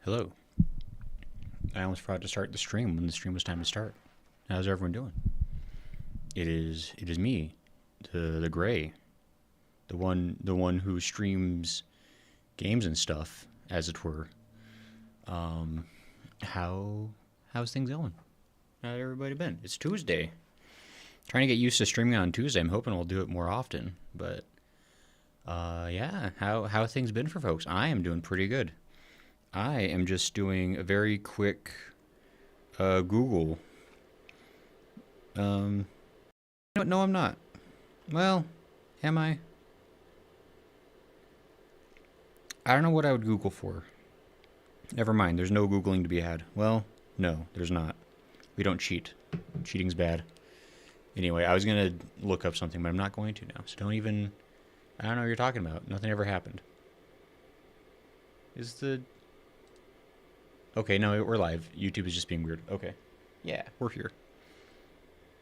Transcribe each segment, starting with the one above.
Hello. I almost forgot to start the stream when the stream was time to start. How's everyone doing? It is me, the gray, the one who streams games and stuff, as it were. Um, how's things going? How's everybody been? It's Tuesday. Trying to get used to streaming on Tuesday. I'm hoping we'll do it more often. But yeah, how things been for folks? I am doing pretty good. I am just doing a very quick Google. No, I'm not. Well, am I? I don't know what I would Google for. Never mind, there's no Googling to be had. Well, no, there's not. We don't cheat. Cheating's bad. Anyway, I was going to look up something, but I'm not going to now. So don't even... I don't know what you're talking about. Nothing ever happened. Is the... Okay, no, we're live. YouTube is just being weird. Okay. Yeah, we're here.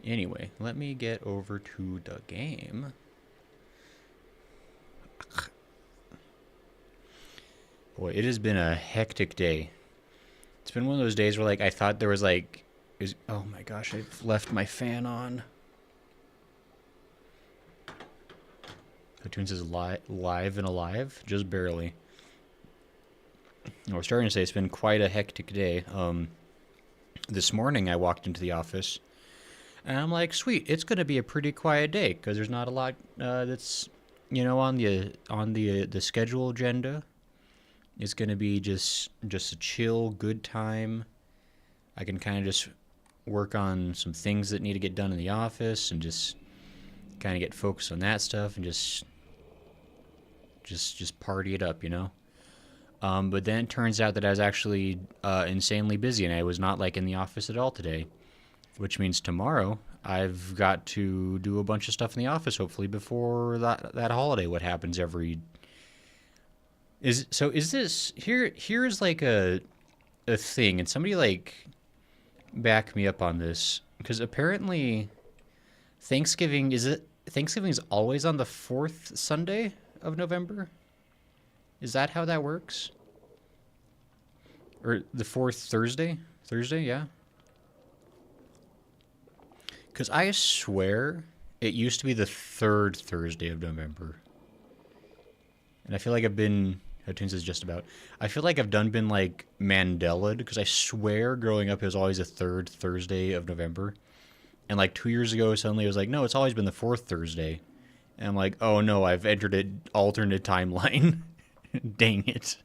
Anyway, let me get over to the game. Boy, it has been a hectic day. It's been one of those days where, like, I thought there was, like... oh my gosh, I've left my fan on. iTunes is live and alive? Just barely. We're starting to say it's been quite a hectic day. This morning I walked into the office, and I'm like, sweet, it's going to be a pretty quiet day because there's not a lot that's, on the schedule agenda. It's going to be just a chill, good time. I can kind of just work on some things that need to get done in the office and just kind of get focused on that stuff and just party it up, But then it turns out that I was actually insanely busy, and I was not, like, in the office at all today, which means tomorrow I've got to do a bunch of stuff in the office, hopefully, before that holiday. What happens every... Is this... Here's, like, a thing, and somebody, like, back me up on this, because apparently Thanksgiving is always on the 4th Sunday of November? Is that how that works? Or the 4th Thursday? Thursday, yeah. Because I swear it used to be the 3rd Thursday of November. And I feel like I've been... iTunes is just about... I feel like I've been, like, Mandela'd, because I swear growing up it was always the 3rd Thursday of November. And, like, 2 years ago, suddenly it was like, no, it's always been the 4th Thursday. And I'm like, oh no, I've entered an alternate timeline. Dang it.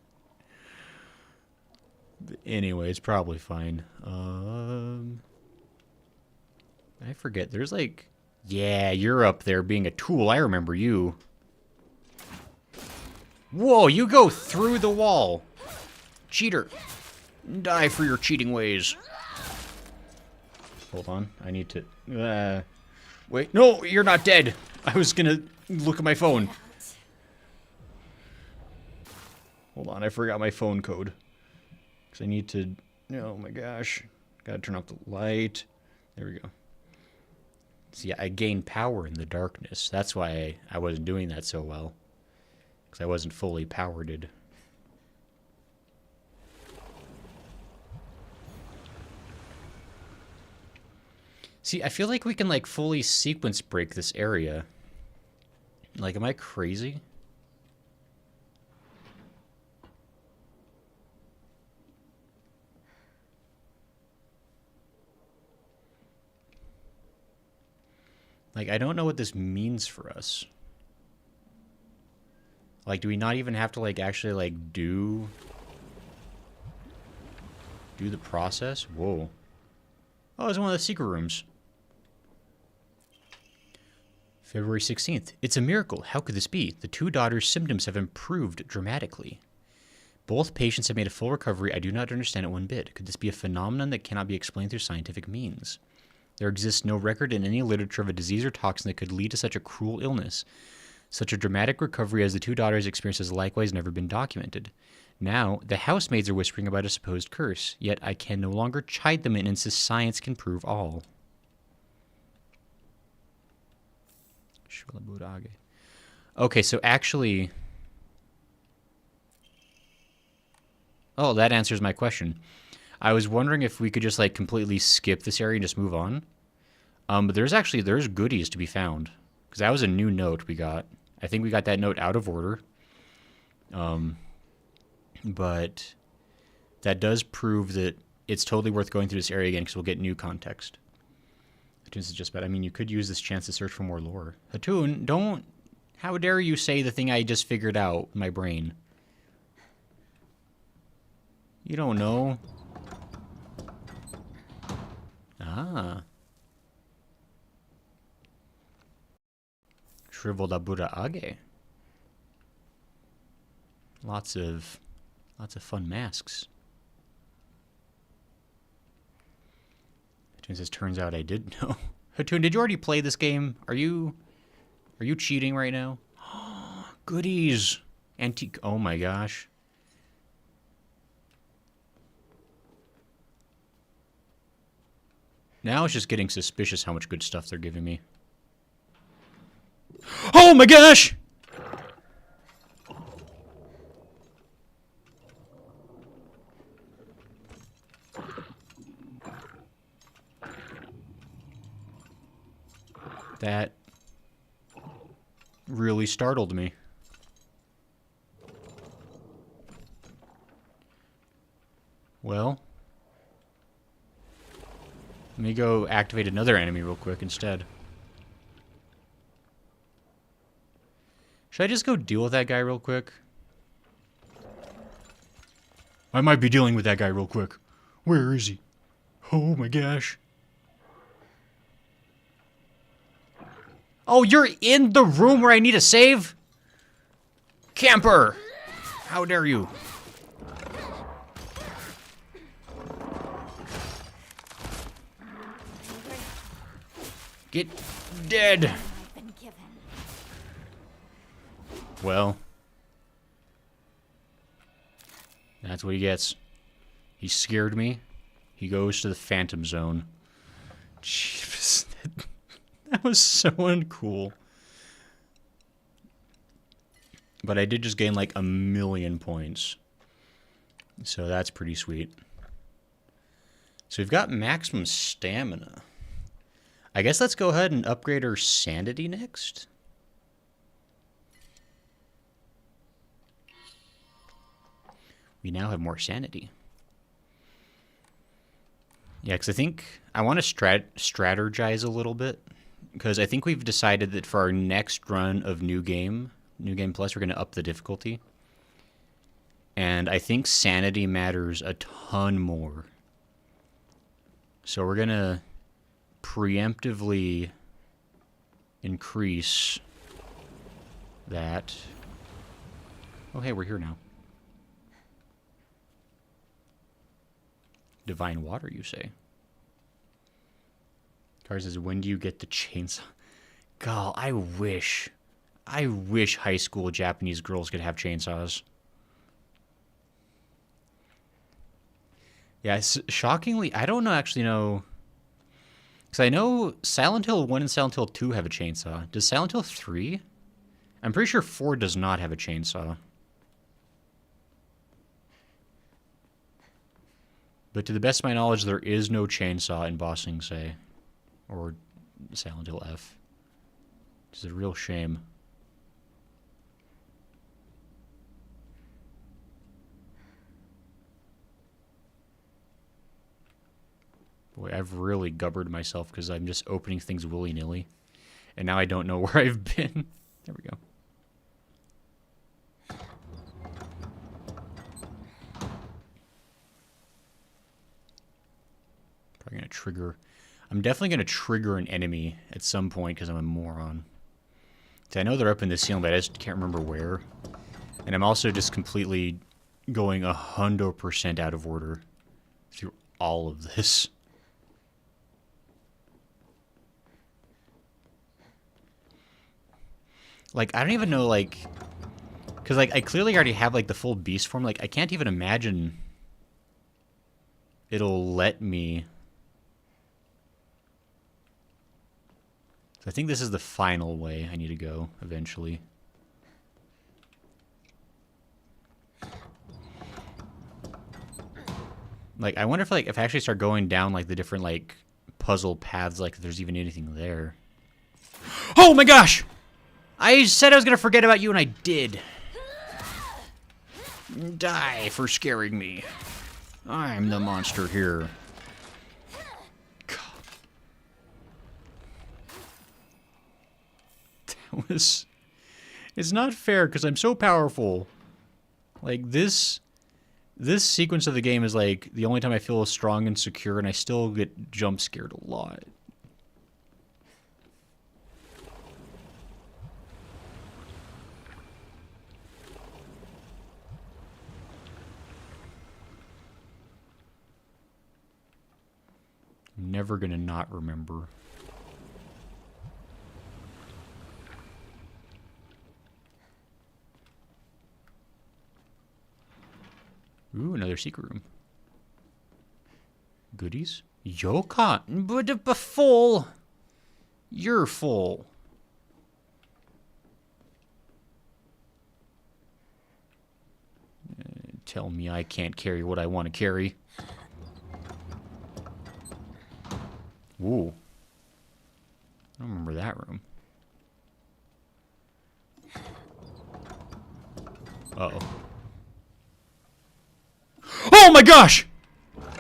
But anyway, it's probably fine. I forget. There's like... Yeah, you're up there being a tool. I remember you. Whoa, you go through the wall. Cheater. Die for your cheating ways. Hold on. I need to... Wait. No, you're not dead. I was gonna look at my phone. Hold on, I forgot my phone code. Because I need to... Oh my gosh. Gotta turn off the light. There we go. See, I gained power in the darkness. That's why I wasn't doing that so well. Because I wasn't fully powered. See, I feel like we can, like, fully sequence break this area. Like, am I crazy? Like, I don't know what this means for us. Like, do we not even have to, like, actually, like, do the process? Whoa. Oh, it's one of the secret rooms. February 16th. It's a miracle. How could this be? The two daughters' symptoms have improved dramatically. Both patients have made a full recovery. I do not understand it one bit. Could this be a phenomenon that cannot be explained through scientific means? There exists no record in any literature of a disease or toxin that could lead to such a cruel illness. Such a dramatic recovery as the two daughters experienced has likewise never been documented. Now, the housemaids are whispering about a supposed curse, yet I can no longer chide them and insist science can prove all. Okay, so actually... Oh, that answers my question. I was wondering if we could just like completely skip this area and just move on. But there's goodies to be found because that was a new note we got. I think we got that note out of order. But that does prove that it's totally worth going through this area again because we'll get new context. This is just bad. I mean, you could use this chance to search for more lore. Hatun, don't... How dare you say the thing I just figured out in my brain? You don't know. Ah. Shriveled Abura Age. Lots of fun masks. Hatun says, turns out I did know. Hatun, did you already play this game? Are you cheating right now? Goodies! Antique, oh my gosh. Now it's just getting suspicious how much good stuff they're giving me. Oh my gosh! That really startled me. Well, let me go activate another enemy real quick instead. Should I just go deal with that guy real quick? I might be dealing with that guy real quick. Where is he? Oh my gosh. Oh, you're in the room where I need a save? Camper! How dare you? Get dead! Well, that's what he gets. He scared me. He goes to the Phantom Zone. Jeez, that was so uncool. But I did just gain like 1,000,000 points. So that's pretty sweet. So we've got maximum stamina. I guess let's go ahead and upgrade our sanity next. We now have more sanity. Yeah, because I think I want to strategize a little bit. Because I think we've decided that for our next run of New Game Plus, we're going to up the difficulty. And I think sanity matters a ton more. So we're going to preemptively increase that. Oh, hey, we're here now. Divine water, you say? Car says, when do you get the chainsaw? God, I wish high school Japanese girls could have chainsaws. Yeah, shockingly, I don't actually know. Because I know Silent Hill 1 and Silent Hill 2 have a chainsaw. Does Silent Hill 3? I'm pretty sure 4 does not have a chainsaw. But to the best of my knowledge, there is no chainsaw in Ba Sing Se. Or Silent Hill F. Which is a real shame. Boy, I've really gubbered myself because I'm just opening things willy-nilly. And now I don't know where I've been. There we go. Probably going to trigger... I'm definitely going to trigger an enemy at some point because I'm a moron. So I know they're up in the ceiling, but I just can't remember where. And I'm also just completely going 100% out of order through all of this. Like, I don't even know, like... Because, like, I clearly already have, like, the full beast form. Like, I can't even imagine it'll let me... So I think this is the final way I need to go, eventually. Like, I wonder if I actually start going down, like, the different, like, puzzle paths, like, if there's even anything there. Oh my gosh! I said I was gonna forget about you, and I did. Die for scaring me. I'm the monster here. God. That was... It's not fair, because I'm so powerful. Like, this sequence of the game is, like, the only time I feel strong and secure, and I still get jump scared a lot. I'm never gonna not remember. Ooh, another secret room. Goodies? Yokon, but full. You're full. Tell me I can't carry what I want to carry. Ooh. I don't remember that room. Uh-oh. Oh my gosh!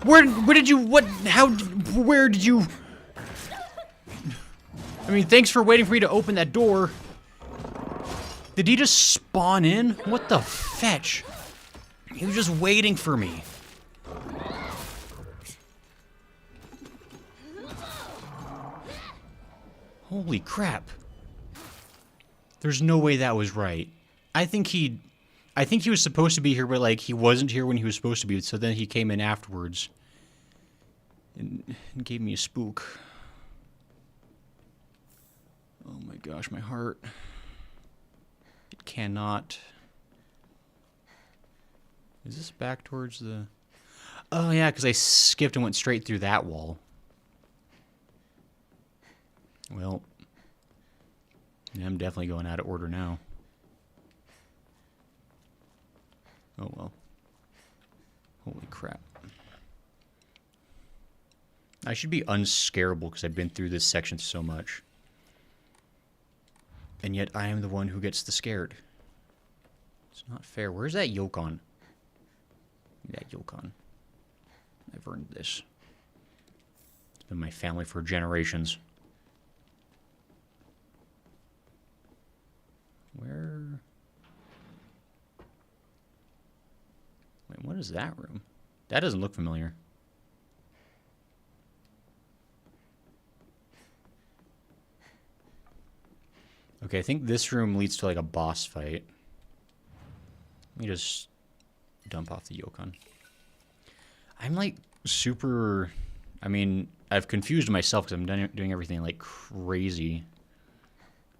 Where did you, where did you... I mean, thanks for waiting for me to open that door. Did he just spawn in? What the fetch? He was just waiting for me. Holy crap. There's no way that was right. I think he was supposed to be here, but, like, he wasn't here when he was supposed to be, so then he came in afterwards. And gave me a spook. Oh my gosh, my heart. It cannot... Is this back towards the... Oh yeah, because I skipped and went straight through that wall. Well, I'm definitely going out of order now. Oh well. Holy crap. I should be unscarable because I've been through this section so much. And yet I am the one who gets the scared. It's not fair. Where's that Yokon? That Yokon. I've earned this. It's been my family for generations. Where... Wait, what is that room? That doesn't look familiar. Okay, I think this room leads to, like, a boss fight. Let me just dump off the Yokon. I'm, like, super... I mean, I've confused myself because I'm doing everything, like, crazy.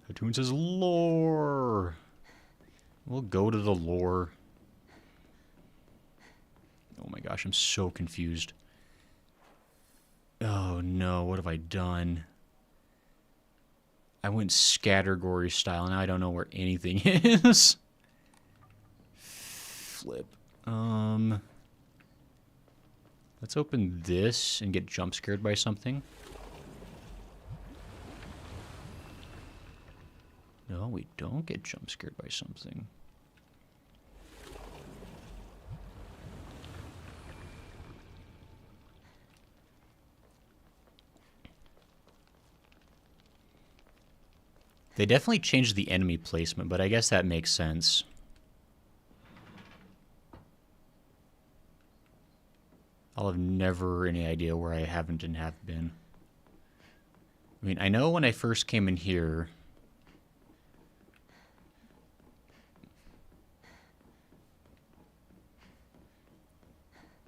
Cartoon says lore. We'll go to the lore. Oh my gosh, I'm so confused. Oh no, what have I done? I went Scattergory style, and I don't know where anything is. Flip. Let's open this and get jump scared by something. No, we don't get jump scared by something. They definitely changed the enemy placement, but I guess that makes sense. I'll have never any idea where I haven't and have been. I mean, I know when I first came in here...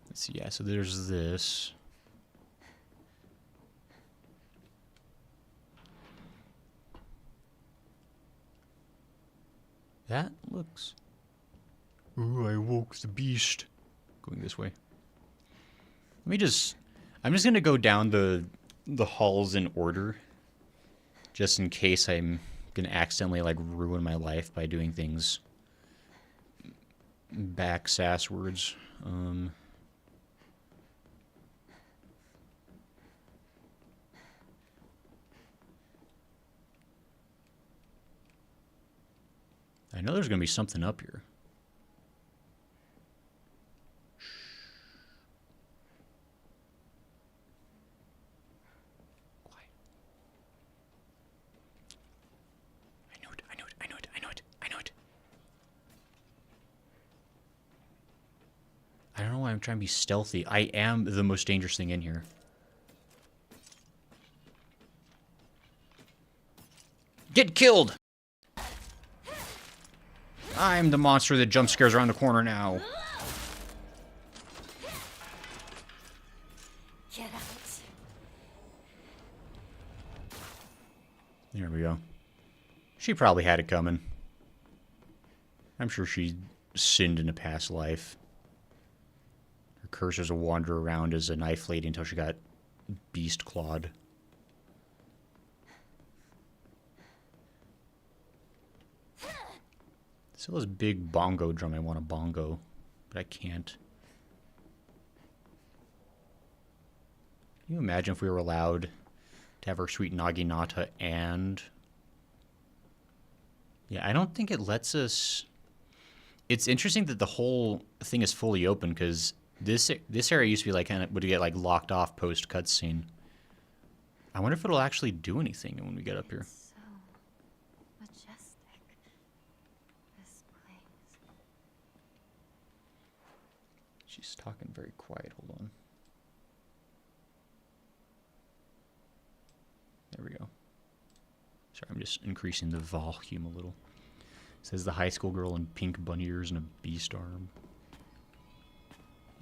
Let's see, yeah, so there's this. That looks... Ooh, I woke the beast. Going this way. Let me just... I'm just gonna go down the halls in order. Just in case I'm gonna accidentally, like, ruin my life by doing things back-sasswards. know there's gonna be something up here. Quiet. I know it. I know it. I know it. I know it. I know it. I don't know why I'm trying to be stealthy. I am the most dangerous thing in here. Get killed! I'm the monster that jump scares around the corner now. Get out. There we go. She probably had it coming. I'm sure she sinned in a past life. Her curse was to wander around as a knife lady until she got beast clawed. Still this big bongo drum. I want a bongo, but I can't. Can you imagine if we were allowed to have our sweet Naginata and... Yeah, I don't think it lets us... It's interesting that the whole thing is fully open, because this area used to be like kind of would get like locked off post cutscene. I wonder if it'll actually do anything when we get up here. So majestic. This place. She's talking very quiet. Hold on. There we go. Sorry, I'm just increasing the volume a little. It says the high school girl in pink bunny ears and a beast arm.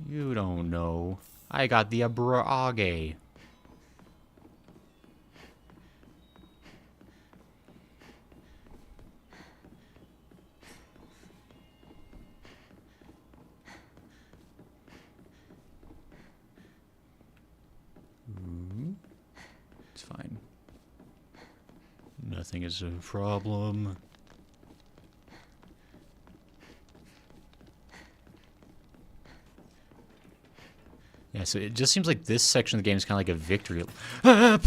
You don't know. I got the abrage. It's fine. Nothing is a problem. Yeah, so it just seems like this section of the game is kind of like a victory. Up!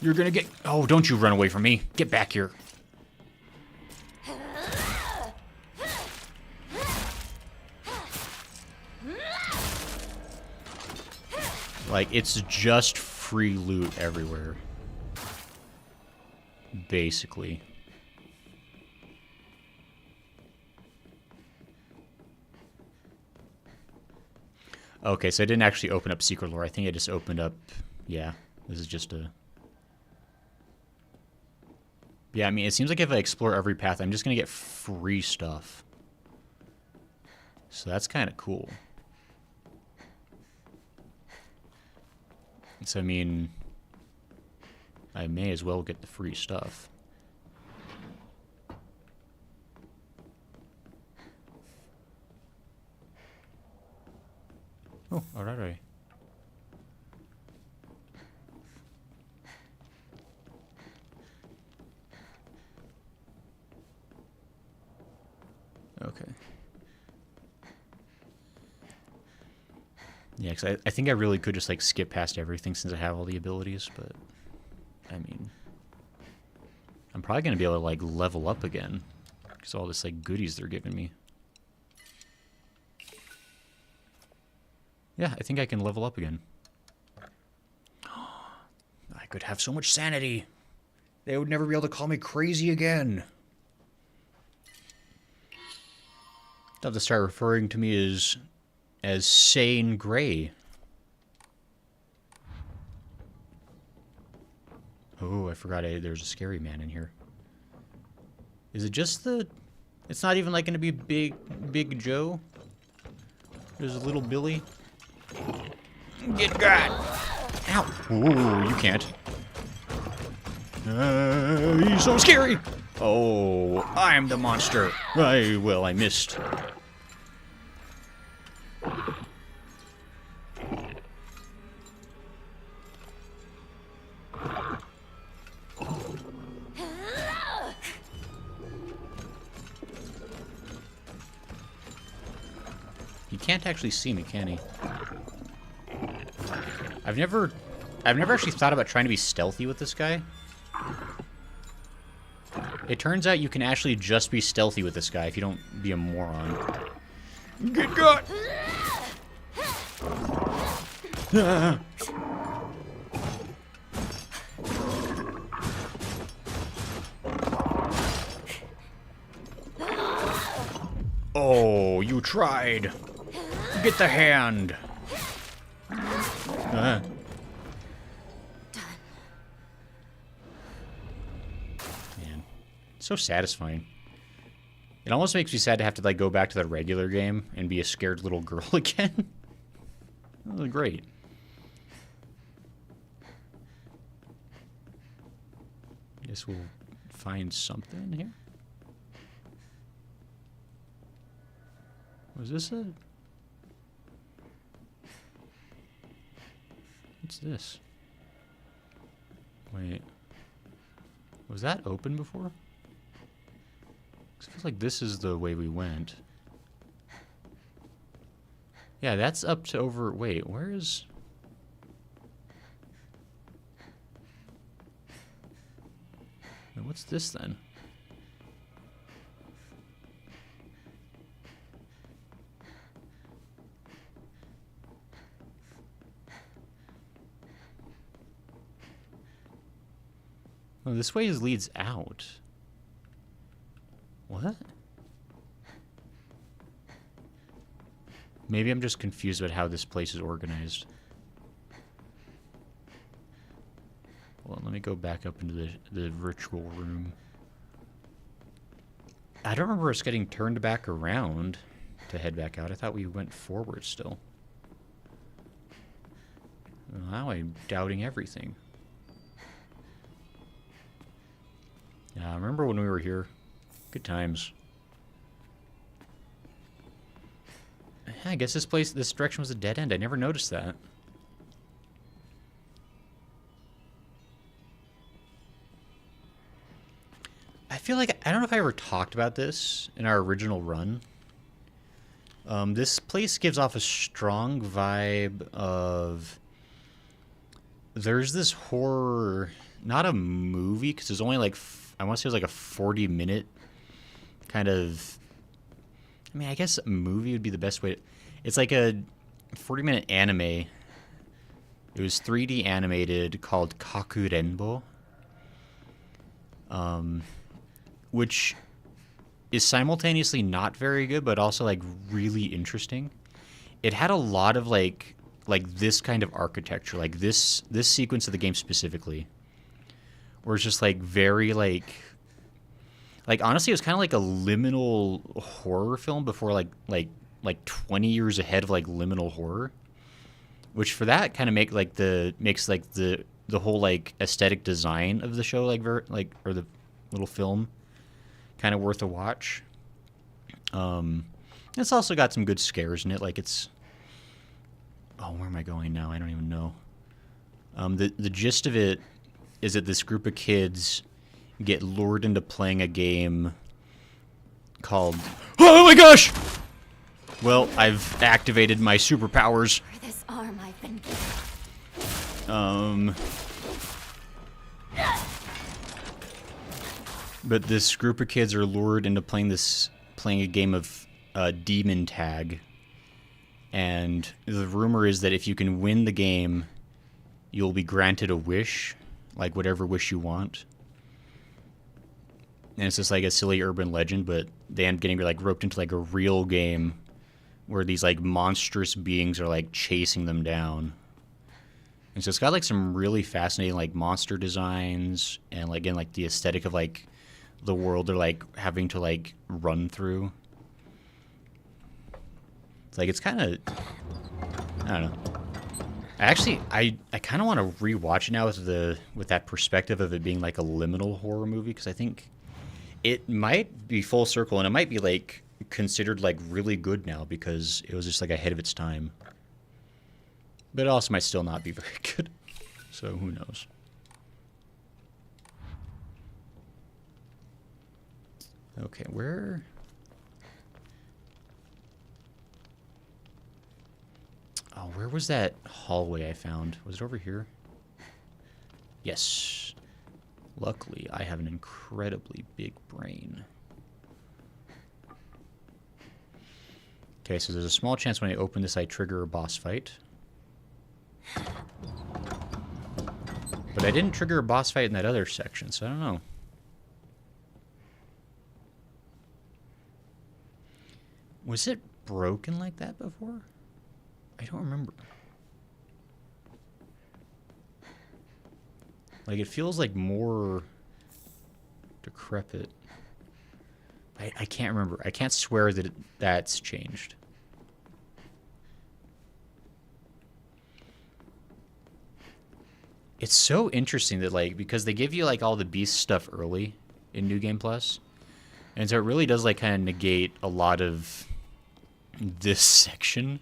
You're gonna get... Oh, don't you run away from me. Get back here. Like, it's just free loot everywhere. Basically. Okay, so I didn't actually open up secret lore. I think I just opened up... Yeah, this is just a... Yeah, I mean, it seems like if I explore every path, I'm just going to get free stuff. So that's kind of cool. So, I mean... I may as well get the free stuff. Oh, alright. Okay. Yeah, because I think I really could just, like, skip past everything since I have all the abilities, but... I mean... I'm probably going to be able to, like, level up again. Because all this, like, goodies they're giving me. Yeah, I think I can level up again. I could have so much sanity. They would never be able to call me crazy again. They'll have to start referring to me as sane gray. Oh, I forgot there's a scary man in here. Is it just the... It's not even like going to be Big Joe? There's a little Billy? Get got! Ow! Ooh, you can't. He's so scary! Oh, I'm the monster. Well, I missed. He can't actually see me, can he? I've never actually thought about trying to be stealthy with this guy. It turns out you can actually just be stealthy with this guy if you don't be a moron. Get got! Oh, you tried. Get the hand. Man, so satisfying. It almost makes me sad to have to like go back to the regular game and be a scared little girl again. That was great. Guess we'll find something here. Was this a... What's this? Wait. Was that open before? 'Cause it feels like this is the way we went. Yeah, that's up to over... Wait, where is... Wait, what's this then? Oh, this way leads out. What? Maybe I'm just confused about how this place is organized. Well, let me go back up into the ritual room. I don't remember us getting turned back around to head back out. I thought we went forward still. Now I'm doubting everything. Yeah, I remember when we were here. Good times. Yeah, I guess this direction was a dead end. I never noticed that. I feel like, I don't know if I ever talked about this in our original run. This place gives off a strong vibe of... There's this horror... Not a movie, because there's only like... I want to say it was like a 40-minute kind of... I mean, I guess a movie would be the best way to... It's like a 40-minute anime. It was 3D animated called Kakurenbo. Which is simultaneously not very good, but also like really interesting. It had a lot of like this kind of architecture, like this sequence of the game specifically, where it's just like very like honestly, it was kind of like a liminal horror film before like 20 years ahead of like liminal horror, which for that kind of makes the whole like aesthetic design of the show or the little film kind of worth a watch. It's also got some good scares in it. Like it's... Oh, where am I going now? I don't even know. The gist of it is that this group of kids get lured into playing a game called... Oh my gosh! Well, I've activated my superpowers. For this arm I've been given. But this group of kids are lured into playing a game of demon tag. And the rumor is that if you can win the game, you'll be granted a wish, like whatever wish you want. And it's just like a silly urban legend, but they end up getting like roped into like a real game where these like monstrous beings are like chasing them down. And so it's got like some really fascinating like monster designs and like again like the aesthetic of like the world they're like having to like run through. It's like it's kind of, I don't know. I kind of want to rewatch it now with that perspective of it being like a liminal horror movie, because I think it might be full circle and it might be like considered like really good now because it was just like ahead of its time. But it also might still not be very good. So who knows? Okay, where... Oh, where was that hallway I found? Was it over here? Yes. Luckily, I have an incredibly big brain. Okay, so there's a small chance when I open this I trigger a boss fight. But I didn't trigger a boss fight in that other section, so I don't know. Was it broken like that before? I don't remember. Like, it feels like more decrepit. I can't remember. I can't swear that that's changed. It's so interesting that, like, because they give you, like, all the beast stuff early in New Game Plus. And so it really does, like, kind of negate a lot of this section.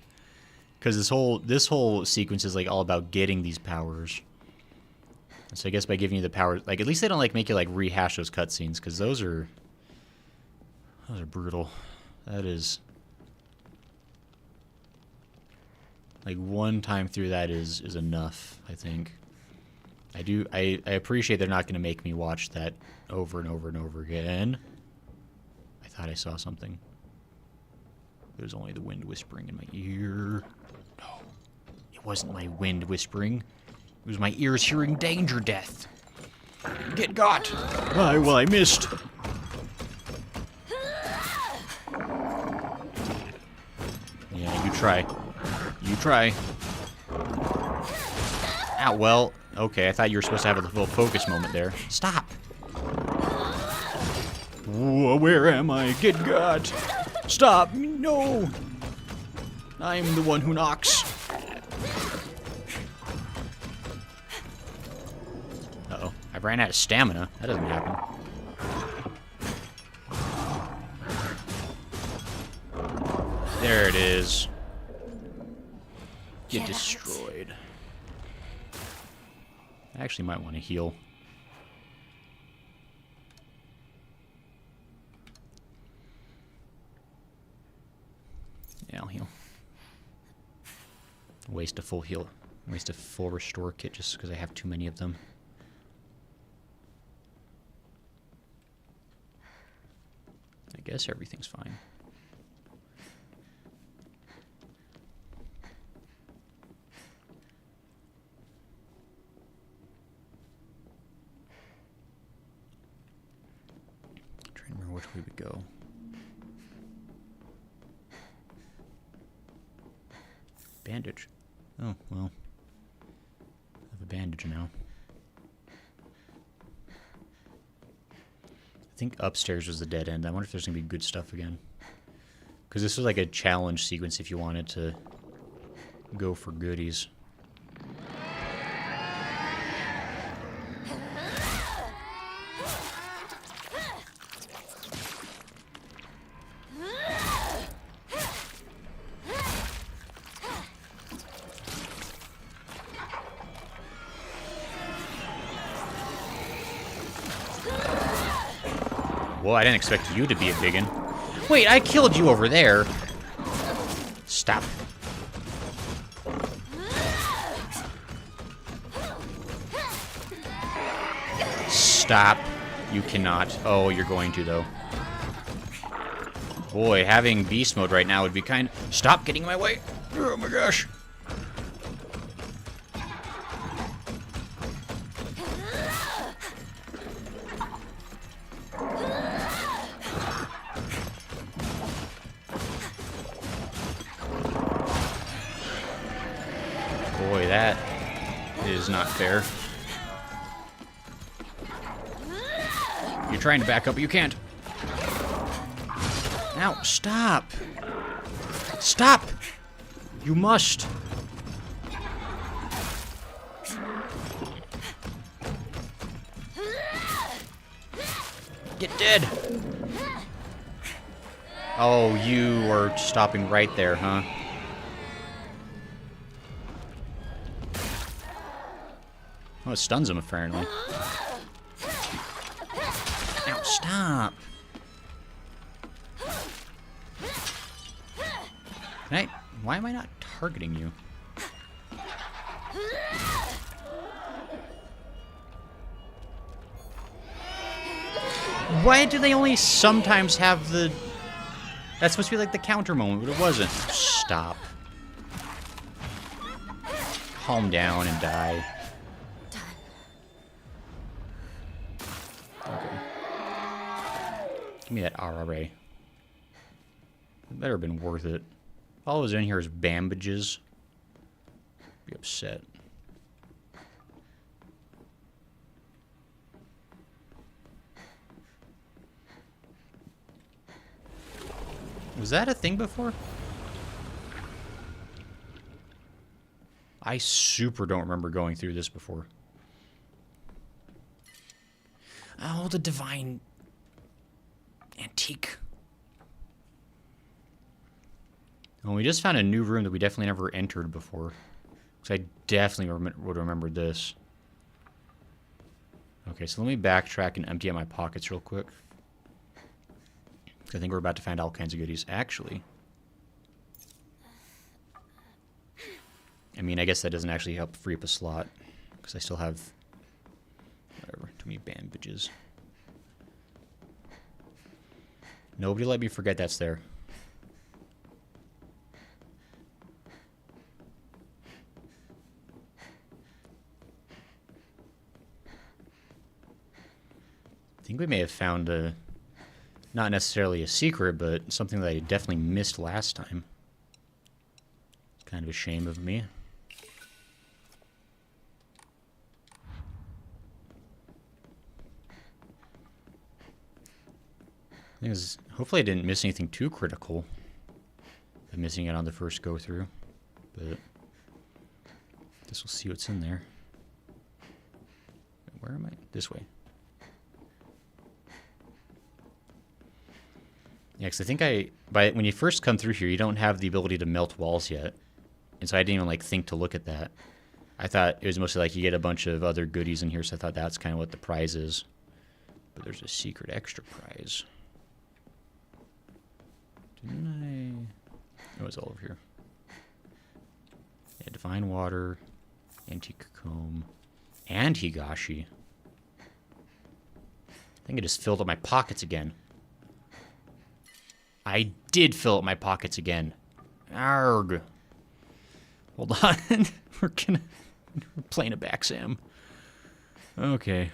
Because this whole sequence is, like, all about getting these powers. So I guess by giving you the powers, like, at least they don't, like, make you, like, rehash those cutscenes. Because those are brutal. That is... Like, one time through that is enough, I think. I appreciate they're not going to make me watch that over and over and over again. I thought I saw something. It was only the wind whispering in my ear. No, it wasn't my wind whispering. It was my ears hearing danger death. Get got! Well, I missed. Yeah, you try. You try. Ow, well... Okay, I thought you were supposed to have a little focus moment there. Stop! Whoa, where am I? Get got! Stop! No! I'm the one who knocks. Uh-oh. I ran out of stamina. That doesn't happen. There it is. Get destroyed. I actually might want to heal. Yeah, I'll heal. Waste a full heal. Waste a full restore kit just because I have too many of them. I guess everything's fine. Which way we go. Bandage. Oh, well. I have a bandage now. I think upstairs was the dead end. I wonder if there's going to be good stuff again. Because this was like a challenge sequence if you wanted to go for goodies. Well, I didn't expect you to be a biggin. Wait, I killed you over there. Stop. Stop. You cannot. Oh, you're going to, though. Boy, having beast mode right now would be kind... Stop getting in my way. Oh, my gosh. Boy, that is not fair. You're trying to back up, but you can't. Now, stop. Stop! You must. Get dead. Oh, you are stopping right there, huh? Oh, it stuns him, apparently. Ow, stop. Why am I not targeting you? Why do they only sometimes have the... That's supposed to be like the counter moment, but it wasn't. Stop. Calm down and die. Okay. Give me that RRA. It better have been worth it. All I was in here is bandages. Be upset. Was that a thing before? I super don't remember going through this before. Oh, the divine antique. Oh, we just found a new room that we definitely never entered before. So I definitely would remember this. Okay, so let me backtrack and empty out my pockets real quick. I think we're about to find all kinds of goodies. Actually, I mean, I guess that doesn't actually help free up a slot, because I still have, whatever, too many bandages. Nobody let me forget that's there. I think we may have found a... Not necessarily a secret, but something that I definitely missed last time. Kind of a shame of me. Thing is, hopefully I didn't miss anything too critical by missing it on the first go through. But guess we'll see what's in there. Where am I? This way. Yeah, because I think when you first come through here, you don't have the ability to melt walls yet. And so I didn't even, like, think to look at that. I thought it was mostly like you get a bunch of other goodies in here, so I thought that's kind of what the prize is. But there's a secret extra prize. Didn't I? Oh, it's all over here. Yeah, divine water, antique comb, and higashi. I think I just filled up my pockets again. I did fill up my pockets again. Arrgh. Hold on. We're playing a backsam. Okay.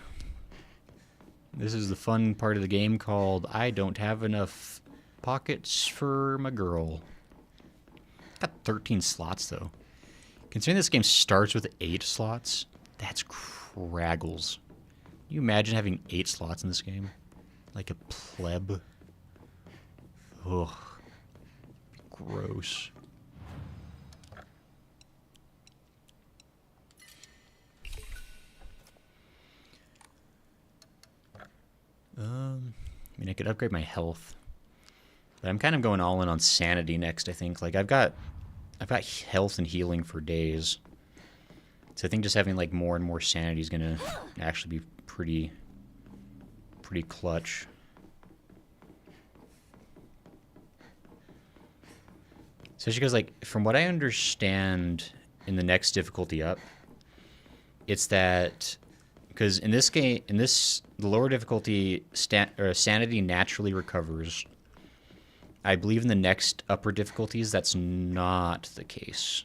This is the fun part of the game called I don't have enough pockets for my girl. Got 13 slots, though. Considering this game starts with 8 slots, that's craggles. Can you imagine having 8 slots in this game? Like a pleb. Ugh. Gross. I mean, I could upgrade my health. But I'm kind of going all in on sanity next, I think. Like, I've got health and healing for days. So I think just having, like, more and more sanity is going to actually be pretty clutch. Especially because, like, from what I understand in the next difficulty up, it's that, because in this game, the lower difficulty, sanity naturally recovers. I believe in the next upper difficulties, that's not the case.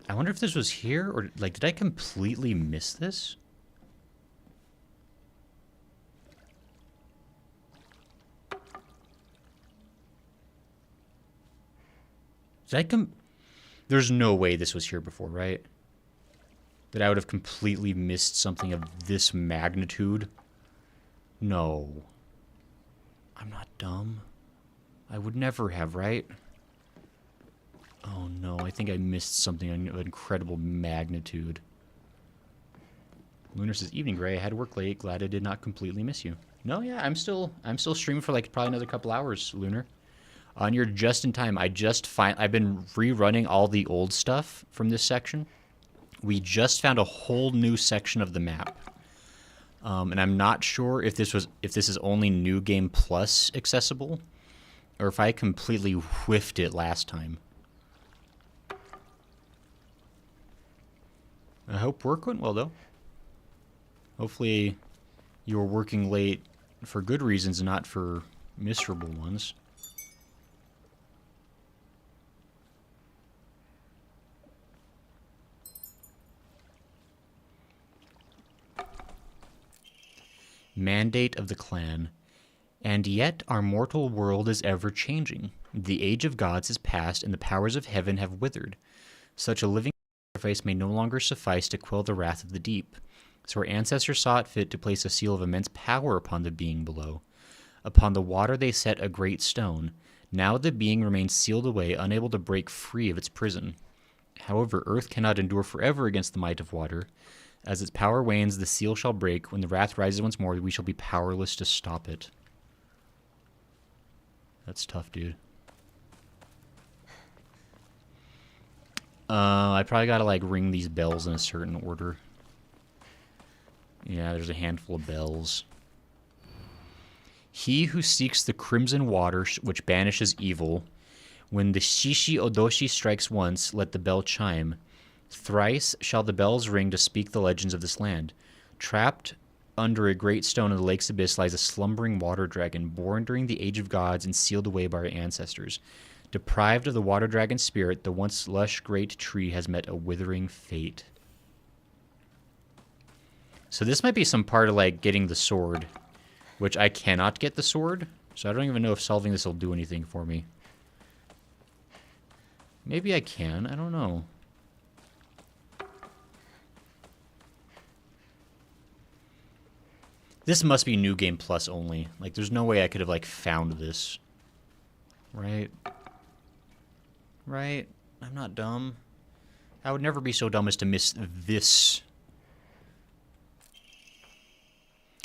I wonder if this was here, or, like, did I completely miss this? There's no way this was here before, right? That I would have completely missed something of this magnitude? No. I'm not dumb. I would never have, right? Oh no, I think I missed something of incredible magnitude. Lunar says, "Evening, Gray. I had to work late. Glad I did not completely miss you." No, yeah, I'm still streaming for like probably another couple hours, Lunar. On your just in time, I've been rerunning all the old stuff from this section. We just found a whole new section of the map. And I'm not sure if this is only New Game Plus accessible, or if I completely whiffed it last time. I hope work went well, though. Hopefully you were working late for good reasons and not for miserable ones. Mandate of the clan. And yet our mortal world is ever changing. The age of gods is past, and the powers of heaven have withered. Such a living sacrifice may no longer suffice to quell the wrath of the deep. So our ancestors saw it fit to place a seal of immense power upon the being below. Upon the water they set a great stone. Now the being remains sealed away, unable to break free of its prison. However, earth cannot endure forever against the might of water. As its power wanes, the seal shall break. When the wrath rises once more, we shall be powerless to stop it. That's tough, dude. I probably gotta, like, ring these bells in a certain order. Yeah, there's a handful of bells. He who seeks the crimson water which banishes evil. When the Shishi Odoshi strikes once, let the bell chime. Thrice shall the bells ring to speak the legends of this land. Trapped under a great stone in the lake's abyss lies a slumbering water dragon, born during the age of gods and sealed away by our ancestors. Deprived of the water dragon's spirit, the once lush great tree has met a withering fate. So this might be some part of, like, getting the sword, which I cannot get the sword, so I don't even know if solving this will do anything for me. Maybe I can, I don't know. This must be New Game Plus only. Like, there's no way I could have, like, found this. Right? Right? I'm not dumb. I would never be so dumb as to miss this.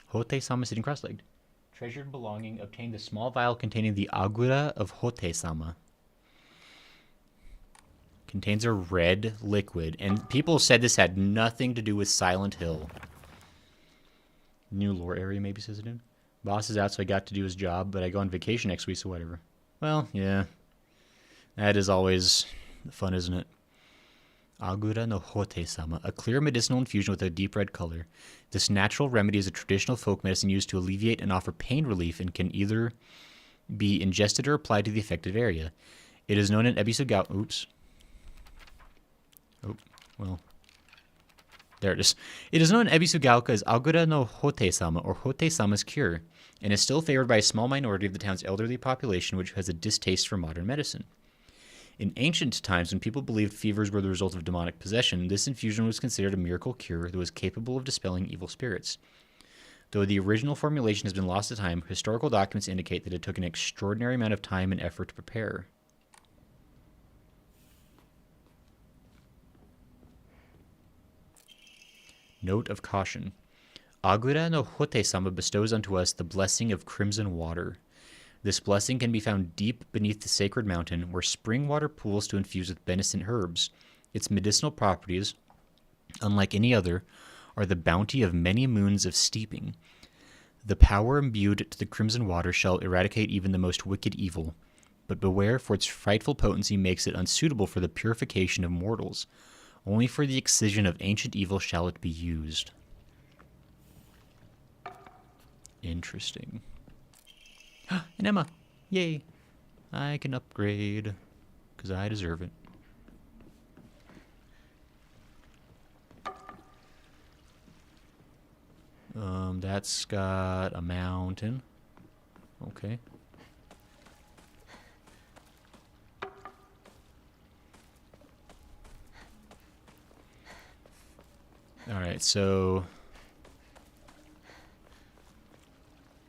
Hote-sama sitting cross-legged. Treasured belonging. Obtained a small vial containing the agura of Hote-sama. Contains a red liquid. And people said this had nothing to do with Silent Hill. New lore area, maybe, says it in. Boss is out, so I got to do his job, but I go on vacation next week, so whatever. Well, yeah. That is always fun, isn't it? Agura no Hote-sama, a clear medicinal infusion with a deep red color. This natural remedy is a traditional folk medicine used to alleviate and offer pain relief and can either be ingested or applied to the affected area. It is known in Ebisugawa... Oops. Oh, well... There it is. It is known in Ebisugaoka as Agura no Hote-sama, or Hote-sama's cure, and is still favored by a small minority of the town's elderly population, which has a distaste for modern medicine. In ancient times, when people believed fevers were the result of demonic possession, this infusion was considered a miracle cure that was capable of dispelling evil spirits. Though the original formulation has been lost to time, historical documents indicate that it took an extraordinary amount of time and effort to prepare. Note of caution. Agura no Hote-sama bestows unto us the blessing of crimson water. This blessing can be found deep beneath the sacred mountain, where spring water pools to infuse with beneficent herbs. Its medicinal properties, unlike any other, are the bounty of many moons of steeping. The power imbued to the crimson water shall eradicate even the most wicked evil. But beware, for its frightful potency makes it unsuitable for the purification of mortals. Only for the excision of ancient evil shall it be used. Interesting. An Emma! Yay! I can upgrade, because I deserve it. That's got a mountain. Okay. Alright, so...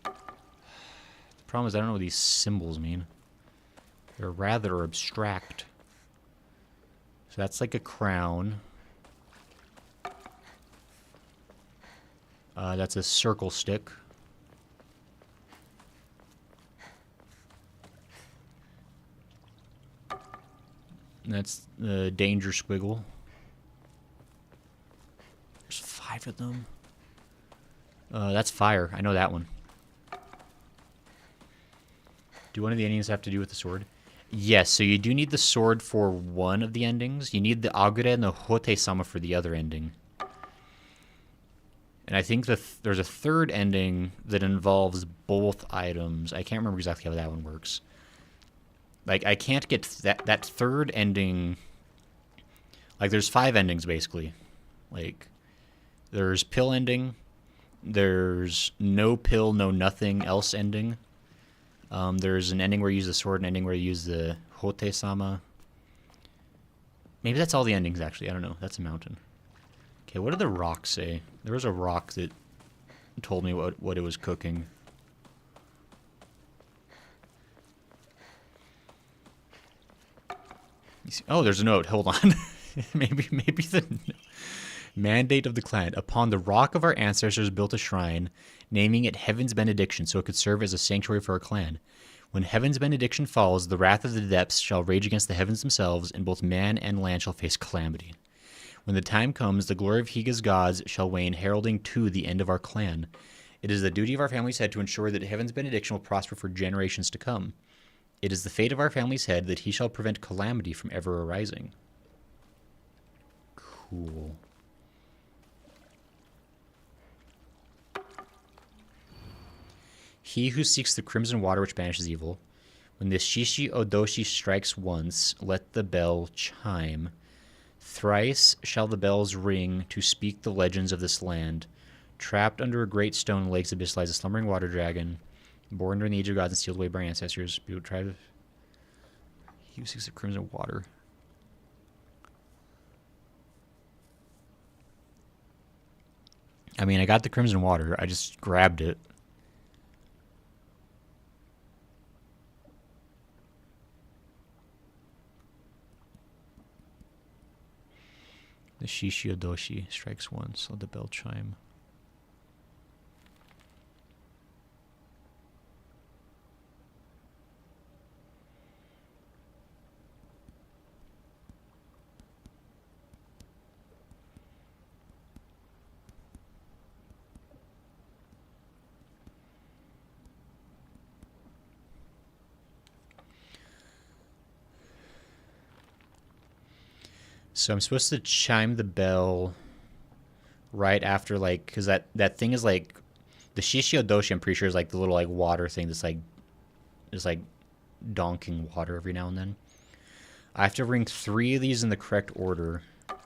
The problem is I don't know what these symbols mean. They're rather abstract. So that's like a crown. That's a circle stick. And that's the danger squiggle. There's 5 of them. That's fire. I know that one. Do one of the endings have to do with the sword? Yes, so you do need the sword for one of the endings. You need the Agure and the Hote-sama for the other ending. And I think there's a third ending that involves both items. I can't remember exactly how that one works. Like, I can't get that third ending. Like, there's 5 endings, basically. Like, there's pill ending. There's no pill, no nothing else ending. There's an ending where you use the sword, an ending where you use the Hote-sama. Maybe that's all the endings, actually. I don't know. That's a mountain. Okay, what did the rock say? There was a rock that told me what it was cooking. Oh, there's a note. Hold on. maybe the mandate of the clan. Upon the rock of our ancestors built a shrine, naming it Heaven's Benediction, so it could serve as a sanctuary for our clan. When Heaven's benediction falls, the wrath of the depths shall rage against the heavens themselves, and both man and land shall face calamity. When the time comes, the glory of Higa's gods shall wane, heralding to the end of our clan. It is the duty of our family's head to ensure that Heaven's benediction will prosper for generations to come. It is the fate of our family's head that he shall prevent calamity from ever arising. Cool. He who seeks the crimson water which banishes evil. When the Shishi Odoshi strikes once, let the bell chime. Thrice shall the bells ring to speak the legends of this land. Trapped under a great stone in the lake's abyss lies a slumbering water dragon, born during the age of gods and sealed away by our ancestors. He who seeks the crimson water. I mean, I got the crimson water. I just grabbed it. The Shishiodoshi strikes once, let the bell chime. So I'm supposed to chime the bell right after, like, because that thing is like, the Shishiodoshi, I'm pretty sure, is like the little like water thing that's like, is like donking water every now and then. I have to ring 3 of these in the correct order. I'm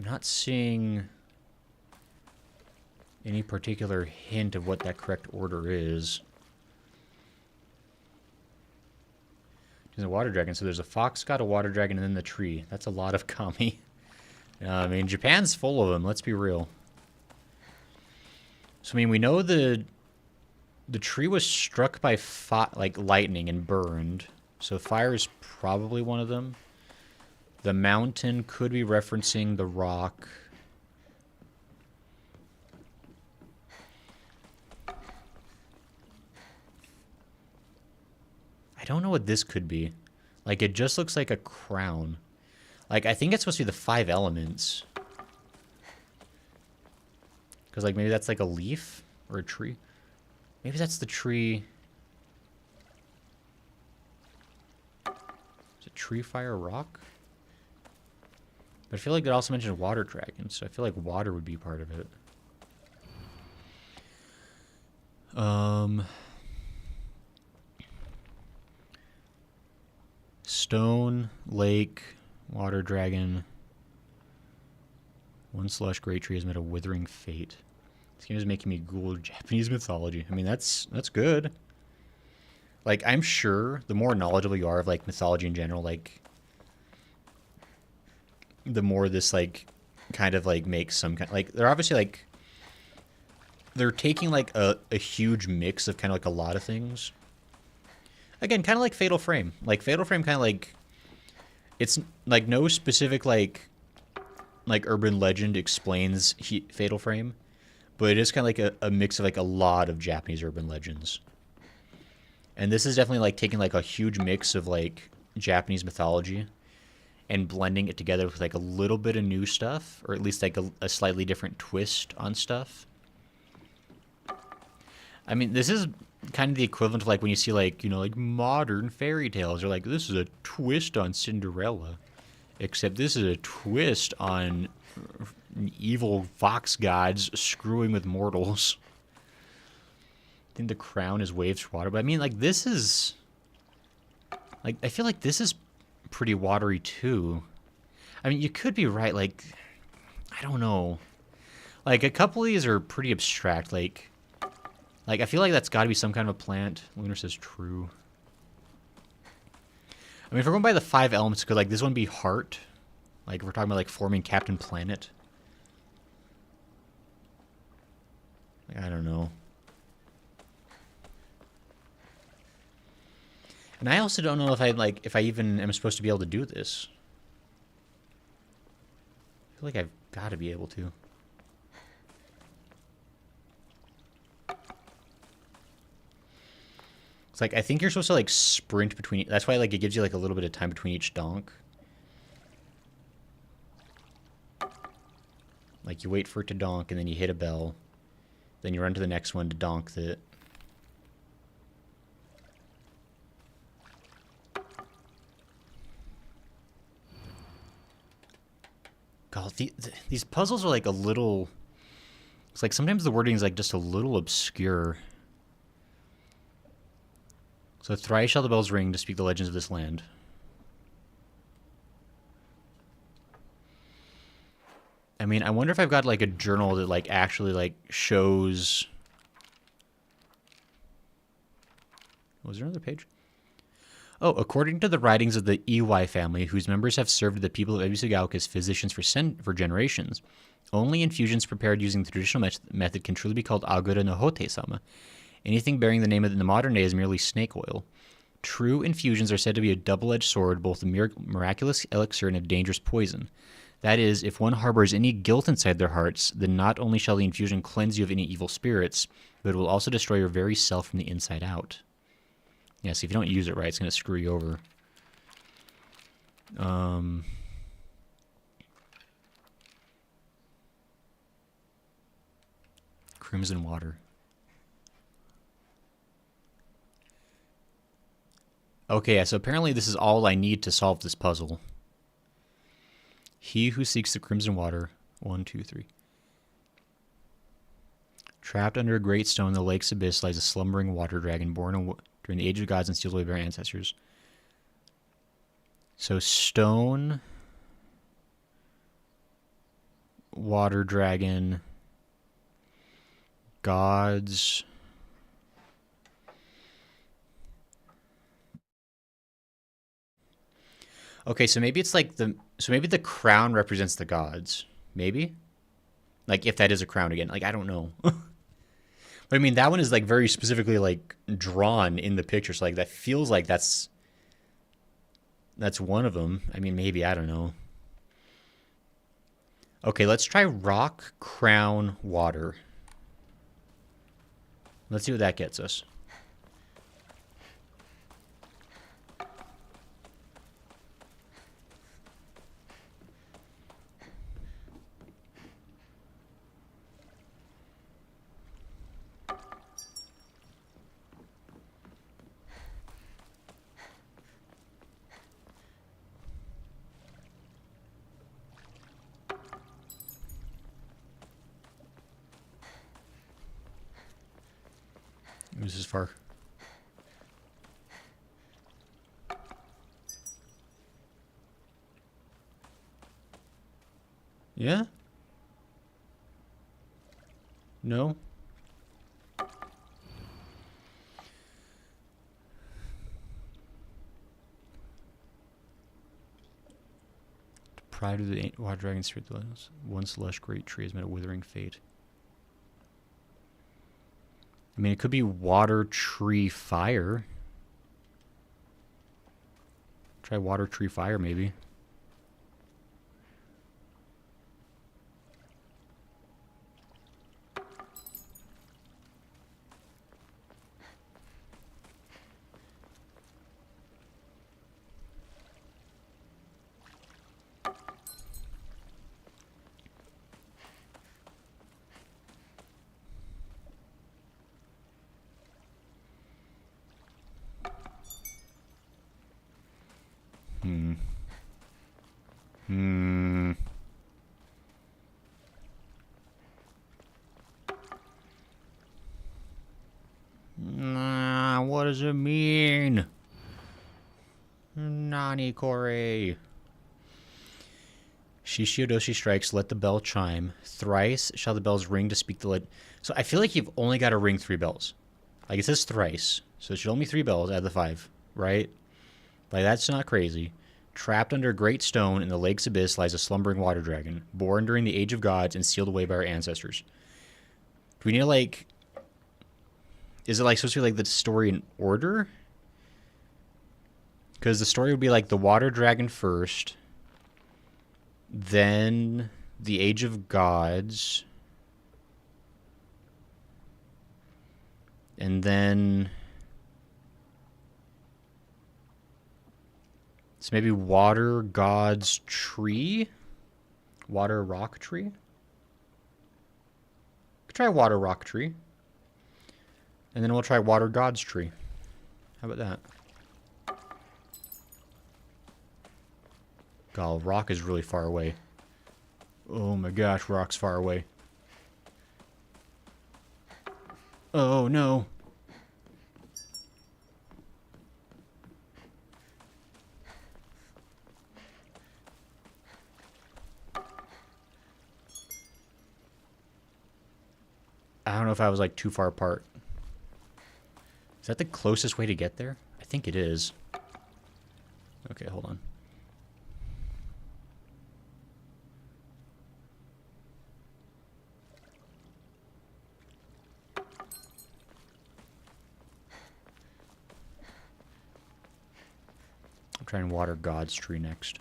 not seeing any particular hint of what that correct order is. There's a water dragon, so there's a fox god, a water dragon, and then the tree. That's a lot of kami. I mean, Japan's full of them, let's be real. So, I mean, we know the tree was struck by like lightning and burned. So fire is probably one of them. The mountain could be referencing the rock. I don't know what this could be. Like, it just looks like a crown. Like, I think it's supposed to be the 5 elements. Because, like, maybe that's like a leaf or a tree. Maybe that's the tree. Is it tree, fire, rock? But I feel like it also mentioned water dragon, so I feel like water would be part of it. Stone, lake, water dragon. 1/ great tree has met a withering fate. This game is making me Google Japanese mythology. I mean, that's good. Like, I'm sure the more knowledgeable you are of, like, mythology in general, like, the more this, like, kind of, like, makes some kind... Like, they're obviously, like... They're taking, like, a huge mix of kind of, like, a lot of things. Again, kind of like Fatal Frame. Like, Fatal Frame kind of, like... It's, like, no specific, like urban legend explains Fatal Frame, but it is kind of like a mix of like a lot of Japanese urban legends. And this is definitely like taking like a huge mix of like Japanese mythology and blending it together with like a little bit of new stuff, or at least like a slightly different twist on stuff. I mean, this is kind of the equivalent of like when you see like, you know, like modern fairy tales, or like, this is a twist on Cinderella. Except this is a twist on evil fox gods screwing with mortals. I think the crown is waves for water, but I mean, like, this is... Like, I feel like this is pretty watery, too. I mean, you could be right, like... I don't know. Like, a couple of these are pretty abstract, like... I feel like that's gotta be some kind of a plant. Lunar says true. I mean, if we're going by the 5 elements, could, like, this one be heart? Like, if we're talking about, like, forming Captain Planet? Like, I don't know. And I also don't know if if I even am supposed to be able to do this. I feel like I've got to be able to. It's like, I think you're supposed to, like, sprint between... That's why, like, it gives you, like, a little bit of time between each donk. Like, you wait for it to donk, and then you hit a bell. Then you run to the next one to donk it. God, these puzzles are, like, a little... It's like, sometimes the wording is, like, just a little obscure. So, thrice shall the bells ring to speak the legends of this land. I mean, I wonder if I've got, like, a journal that, like, actually, like, shows... Was there another page? Oh, according to the writings of the Iwai family, whose members have served the people of Ebisugaoka as physicians for generations, only infusions prepared using the traditional method can truly be called Agura no Hote-sama. Anything bearing the name in the modern day is merely snake oil. True infusions are said to be a double-edged sword, both a miraculous elixir and a dangerous poison. That is, if one harbors any guilt inside their hearts, then not only shall the infusion cleanse you of any evil spirits, but it will also destroy your very self from the inside out. Yeah, so if you don't use it right, it's going to screw you over. Crimson water. Okay, yeah, so apparently this is all I need to solve this puzzle. He who seeks the crimson water. 1, 2, 3. Trapped under a great stone in the lake's abyss lies a slumbering water dragon born during the age of gods and steals away their ancestors. So stone, water dragon, gods. Okay, so maybe it's like maybe the crown represents the gods. Maybe? Like, if that is a crown again. Like, I don't know. But I mean, that one is, like, very specifically, like, drawn in the picture. So, like, that feels like that's one of them. I mean, maybe. I don't know. Okay, let's try rock, crown, water. Let's see what that gets us. This is far. Yeah? No? Pride of the water dragon spirit, once lush great tree has met a withering fate. I mean, it could be water, tree, fire. Try water, tree, fire, maybe. Hmm. Nah, what does it mean? Nani Kore. Shishiodoshi strikes, let the bell chime. Thrice shall the bells ring to speak the lead. So I feel like you've only got to ring 3 bells. Like it says thrice, so it should only be 3 bells out of the 5, right? Like that's not crazy. Trapped under a great stone in the lake's abyss lies a slumbering water dragon, born during the age of gods and sealed away by our ancestors. Do we need to like... Is it like supposed to be like the story in order? Because the story would be like the water dragon first, then the age of gods, and then... So maybe water god's tree? Water rock tree? Could try water rock tree. And then we'll try water god's tree. How about that? God, rock is really far away. Oh my gosh, rock's far away. Oh no. I don't know if I was like too far apart. Is that the closest way to get there? I think it is. Okay, hold on. I'm trying to water God's tree next.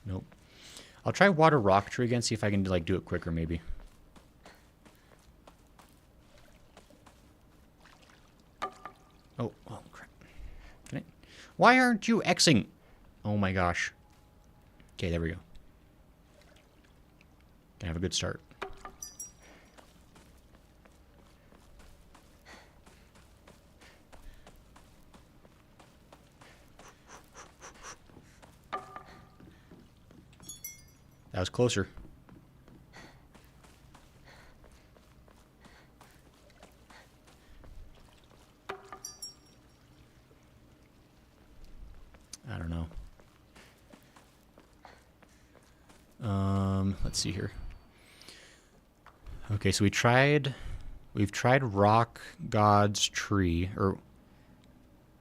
Nope. I'll try water rock tree again, see if I can like do it quicker maybe. Oh crap. Can I... Why aren't you Xing? Oh my gosh. Okay, there we go. Can have a good start. That was closer. I don't know. Let's see here. Okay, so we've tried rock god's tree, or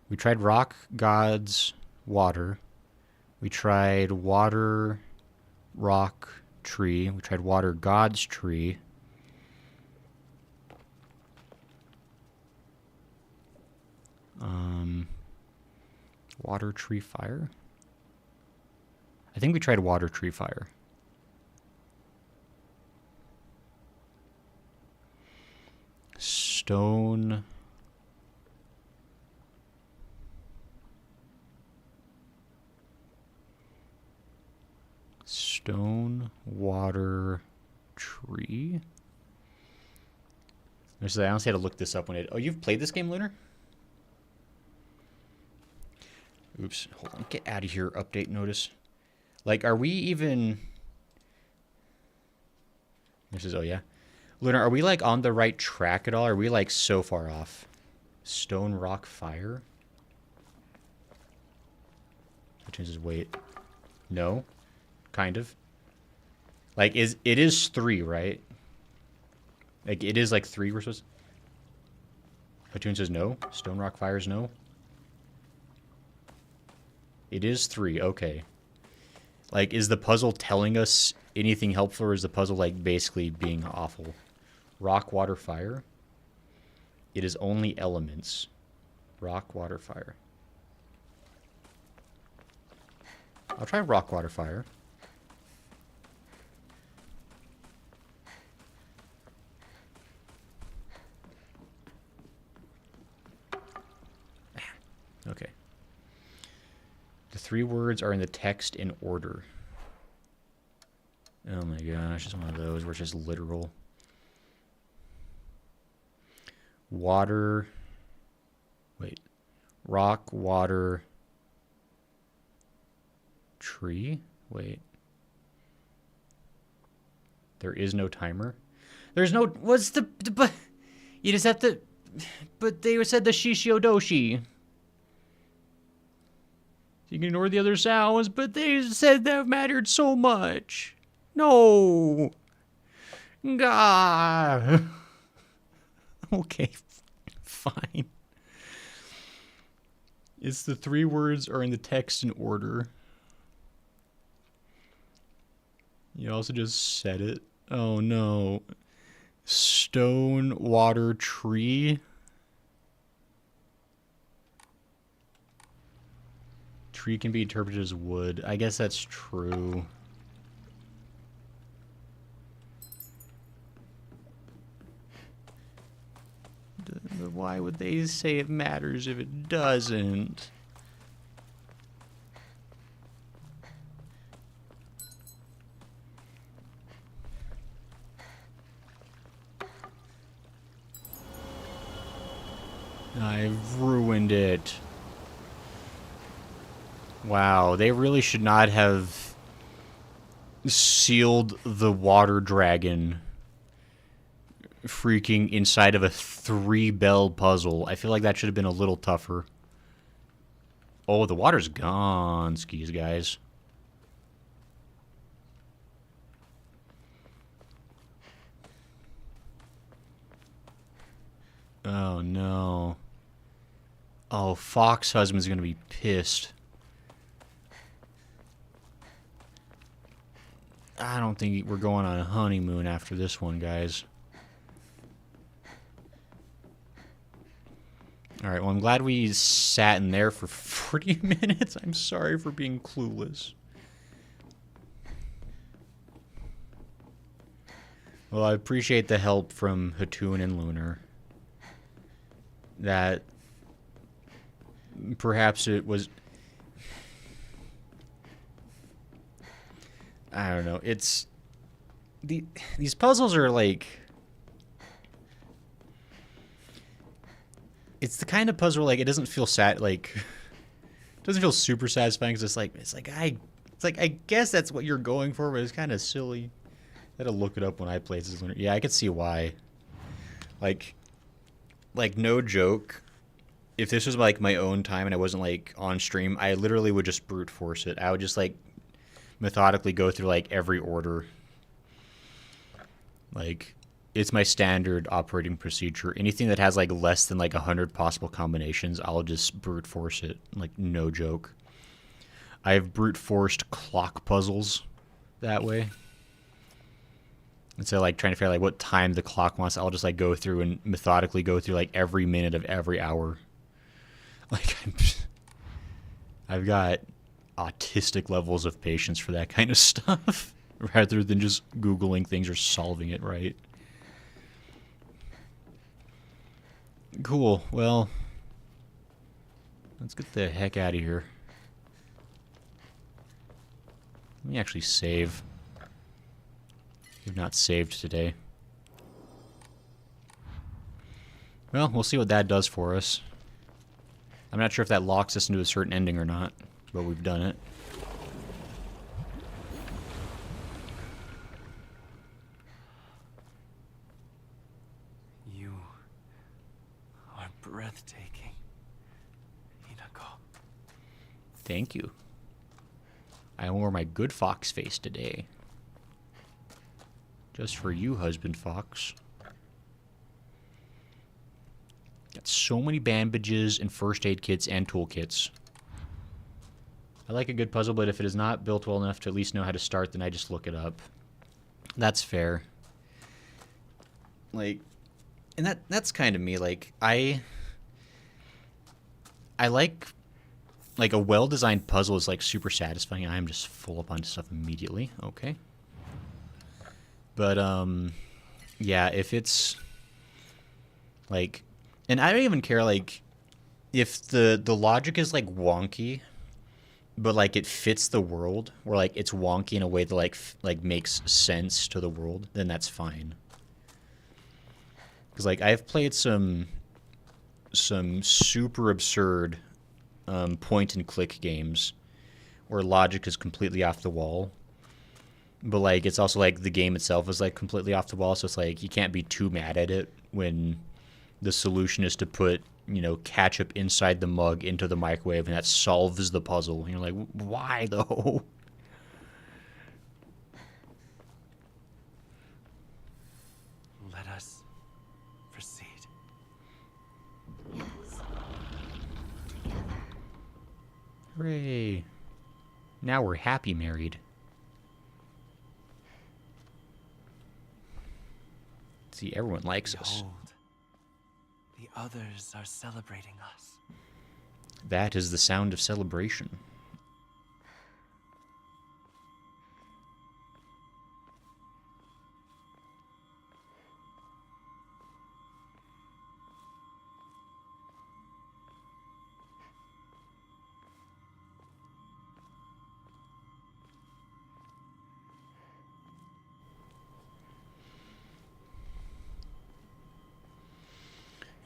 we tried rock god's water. We tried water rock tree. We tried water god's tree. Water tree fire? I think we tried water tree fire. Stone. Stone, water, tree. I honestly had to look this up when it... Oh, you've played this game, Lunar? Oops, hold on. Get out of here, update notice. Like, are we even... This is... Oh, yeah. Lunar, are we, like, on the right track at all? Are we, like, so far off? Stone, rock, fire? Which is weight? No? Kind of. Like, it is 3, right? Like, it is, like, 3 we're supposed... Platoon says no. Stone, rock, fire is no. It is 3, okay. Like, is the puzzle telling us anything helpful, or is the puzzle, like, basically being awful? Rock, water, fire? It is only elements. Rock, water, fire. I'll try rock, water, fire. Okay. The 3 words are in the text in order. Oh my gosh, it's one of those where it's just literal. Water. Wait. Rock, water, tree? Wait. There is no timer? There's no... What's the... But you just have to... But they said the shishiodoshi. You can ignore the other sounds, but they said that mattered so much. No. God. Okay, fine. It's the 3 words are in the text in order. You also just said it. Oh no. Stone, water, tree. Tree can be interpreted as wood. I guess that's true. But why would they say it matters if it doesn't? I've ruined it. Wow, they really should not have sealed the water dragon freaking inside of a 3-bell puzzle. I feel like that should have been a little tougher. Oh, the water's gone, skis, guys. Oh, no. Oh, Fox husband's gonna be pissed. I don't think we're going on a honeymoon after this one, guys. Alright, well, I'm glad we sat in there for 40 minutes. I'm sorry for being clueless. Well, I appreciate the help from Hatun and Lunar. That perhaps it was... I don't know. It's... These puzzles are like... It's the kind of puzzle like it doesn't feel it doesn't feel super satisfying because I guess that's what you're going for, but it's kind of silly. I had to look it up when I played this. Yeah, I could see why. Like no joke. If this was like my own time and I wasn't like on stream, I literally would just brute force it. I would just like methodically go through like every order. Like, it's my standard operating procedure. Anything that has like less than like 100 possible combinations, I'll just brute force it. Like, no joke. I've brute forced clock puzzles that way. And so like trying to figure out like what time the clock wants, I'll just like go through and methodically go through like every minute of every hour. Like, I've got autistic levels of patience for that kind of stuff rather than just Googling things or solving it right. Cool. Well, let's get the heck out of here. Let me actually save. We've not saved today. Well, we'll see what that does for us. I'm not sure if that locks us into a certain ending or not, but we've done it. You are breathtaking, Hinako. Thank you. I wore my good fox face today. Just for you, husband fox. Got so many bandages and first aid kits and toolkits. I like a good puzzle, but if it is not built well enough to at least know how to start, then I just look it up. That's fair. Like, and that's kind of me. Like, I like a well-designed puzzle is like super satisfying. I'm just full up on stuff immediately. Okay. But yeah, if it's like, and I don't even care like if the logic is like wonky, but like it fits the world, or like it's wonky in a way that like makes sense to the world, then that's fine. Because like I've played some super absurd point and click games where logic is completely off the wall, but like it's also like the game itself is like completely off the wall, so it's like you can't be too mad at it when the solution is to put, you know, ketchup inside the mug into the microwave and that solves the puzzle. And you're like, why though? Let us proceed. Yes. Together. Hooray. Now we're happy married. See, everyone likes us. Behold, the others are celebrating us. That is the sound of celebration.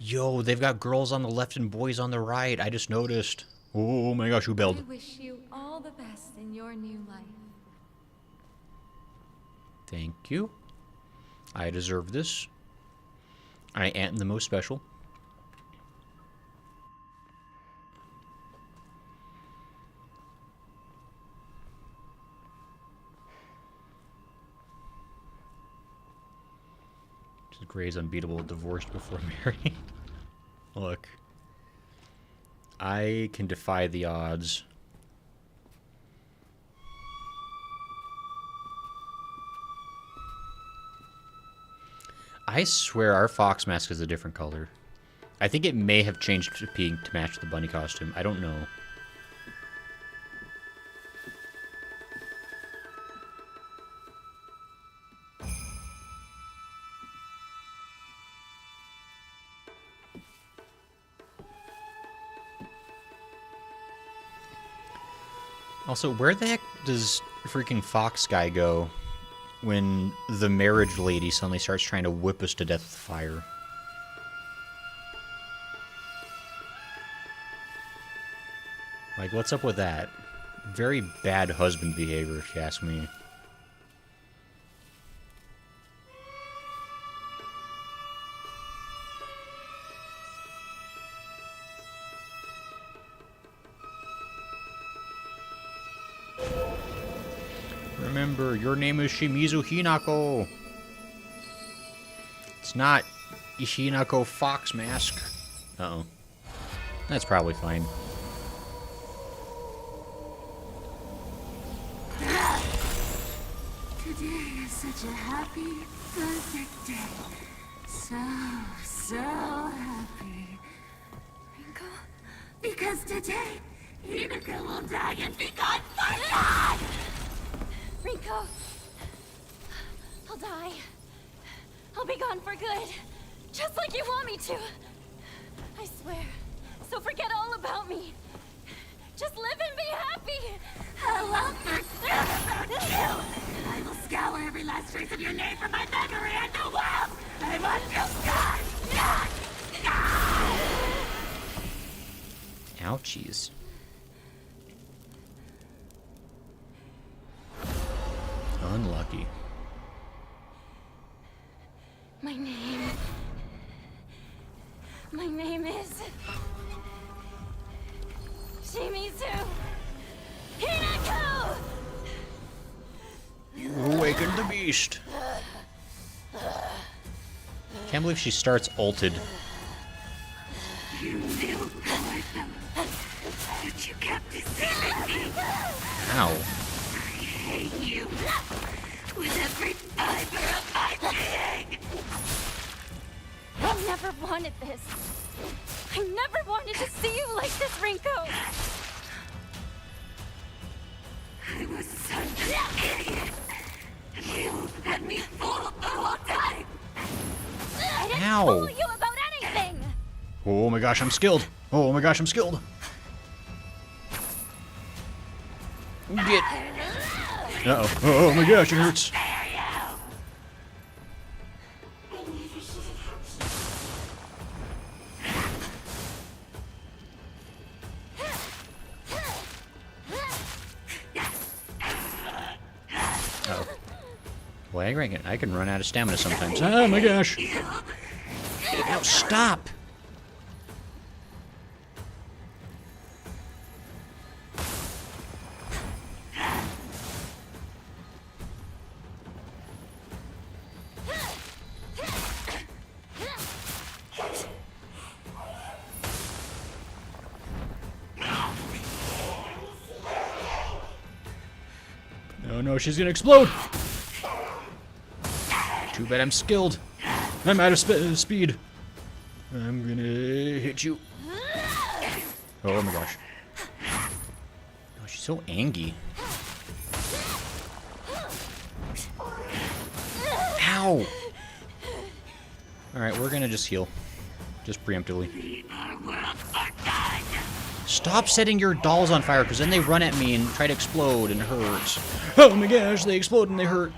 Yo, they've got girls on the left and boys on the right. I just noticed. Oh my gosh, who I belled? wish you all the best in your new life. Thank you. I deserve this. I am the most special. Gray's unbeatable, divorced before marrying. Look. I can defy the odds. I swear our fox mask is a different color. I think it may have changed to pink to match the bunny costume. I don't know. Also, where the heck does freaking Fox guy go when the marriage lady suddenly starts trying to whip us to death with fire? Like, what's up with that? Very bad husband behavior, if you ask me. Remember, your name is Shimizu Hinako. It's not Hinako Fox Mask. Uh-oh. That's probably fine. Today is such a happy, perfect day. So happy. Rinko? Because today, Hinako will die and be gone for good! Rinko! I'll die. I'll be gone for good. Just like you want me to. I swear. So forget all about me. Just live and be happy. I love her about you! I will scour every last trace of your name from my memory and the world! I want you gone! Ouchies. Unlucky. My name is Shimizu Hinako! You awakened the beast. Can't believe she starts ulted. You knew who I am, but you kept deceiving me. Ow. I hate you with every fiber of my being. I never wanted this. I never wanted to see you like this, Rinko. I was such an idiot. You had me fooled the whole time. I didn't Ow. fool you about anything. Oh my gosh, I'm skilled. Oh my gosh, I'm skilled. Get. Uh-oh. Oh my gosh, it hurts. Uh-oh. Well, I can run out of stamina sometimes. Oh my gosh. Now stop. Oh no, she's gonna explode! Too bad I'm skilled. I'm out of speed. I'm gonna hit you. Oh my gosh. Oh, she's so angry. Ow! Alright, we're gonna just heal. Just preemptively. Stop setting your dolls on fire, because then they run at me and try to explode and it hurts. Oh my gosh, they explode and they hurt.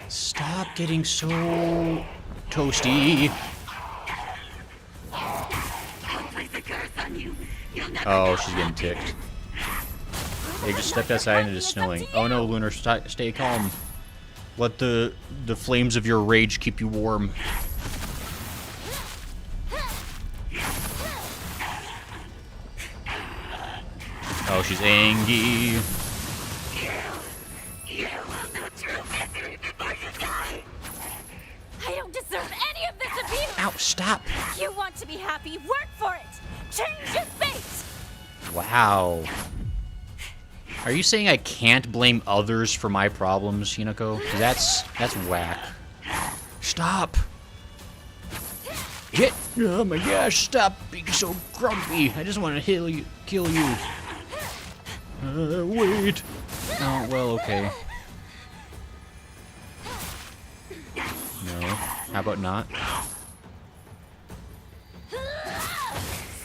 Stop getting so toasty. Oh, she's getting ticked. They just stepped outside and it is snowing. Oh no, Lunar, stay calm. Let the flames of your rage keep you warm. Oh, she's angry. I don't deserve any of this abuse! Ow, stop! You want to be happy, work for it! Change your fate! Wow. Are you saying I can't blame others for my problems, Hinako? 'Cause that's whack. Stop! Hit! Oh my gosh, stop being so grumpy. I just want to kill you. Wait. Oh, well, okay. No. How about not?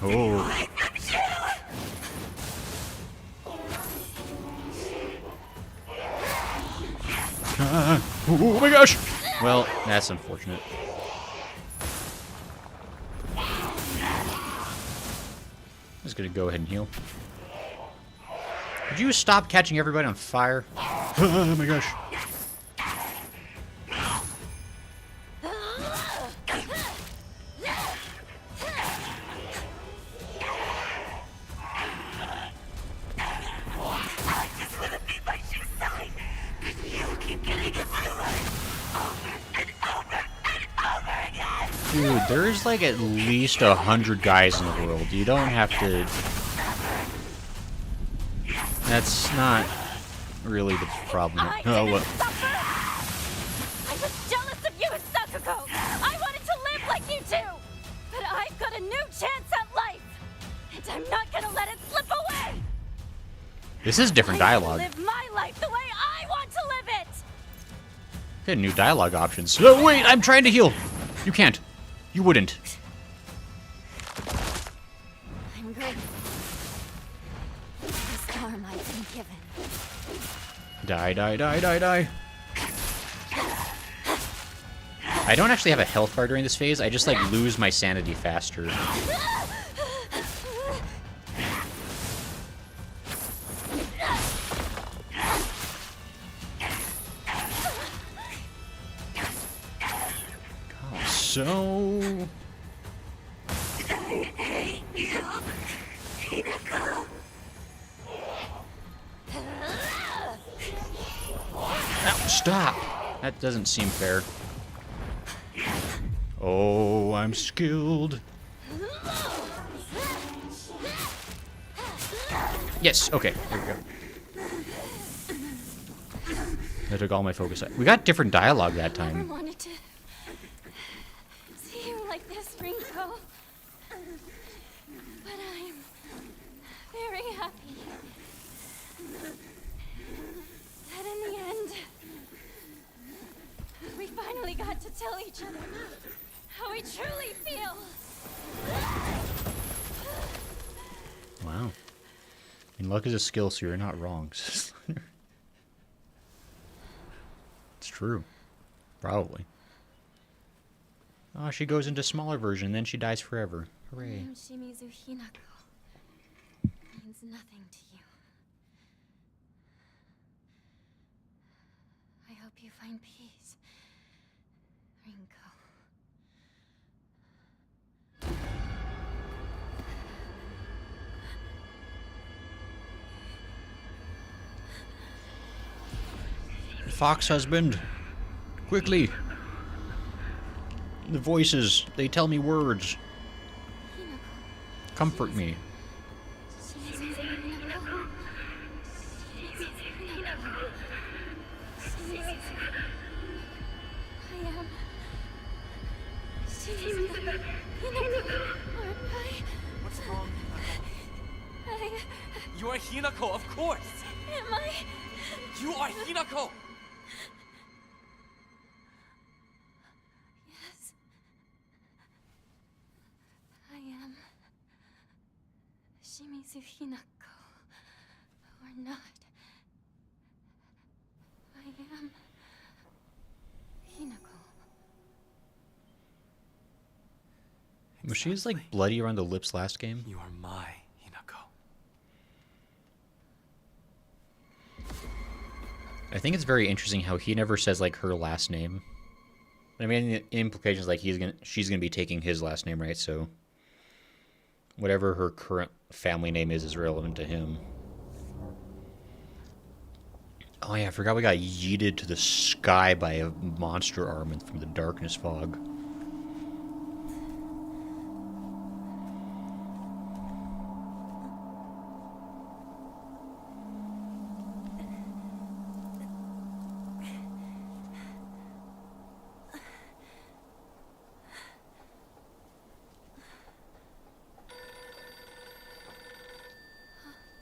Oh. Oh my gosh! Well, that's unfortunate. I'm just gonna go ahead and heal. Would you stop catching everybody on fire? Oh my gosh. Dude, there's like at least 100 guys in the world. You don't have to... That's not really the problem. I Oh, didn't what? suffer! I was jealous of you and Sakuko! I wanted to live like you two! But I've got a new chance at life! And I'm not gonna let it slip away! This is different I dialogue. live my life the way I want to live it! Good new dialogue options. Oh, wait, I'm trying to heal. You can't. You wouldn't. I'm grateful. This karma I've been given. Die, die, die, die, die. I don't actually have a health bar during this phase. I just, like, lose my sanity faster. So... Stop! That doesn't seem fair. Oh, I'm skilled. Yes, okay, there we go. That took all my focus. We got different dialogue that I never time. wanted to see you like this, Rinko. But I'm very happy that in the end, we finally got to tell each other how we truly feel. And luck is a skill, so you're not wrong. It's true. Probably. Oh, she goes into smaller version, then she dies forever. Hooray. I am Shimizu Hinako. Means nothing to you. I hope you find peace, Rinko. Fox husband! Quickly! The voices, they tell me words. Comfort me. What's wrong? You are Hinako, of course! Am I? You are Hinako! Yes. I am Shimizu Hinako. Or not. I am Hinako. Was she like bloody around the lips last game? You are my Hinako. I think it's very interesting how he never says like her last name. I mean, the implication is like she's gonna be taking his last name, right? So whatever her current family name is relevant to him. Oh yeah, I forgot we got yeeted to the sky by a monster arm from the darkness fog.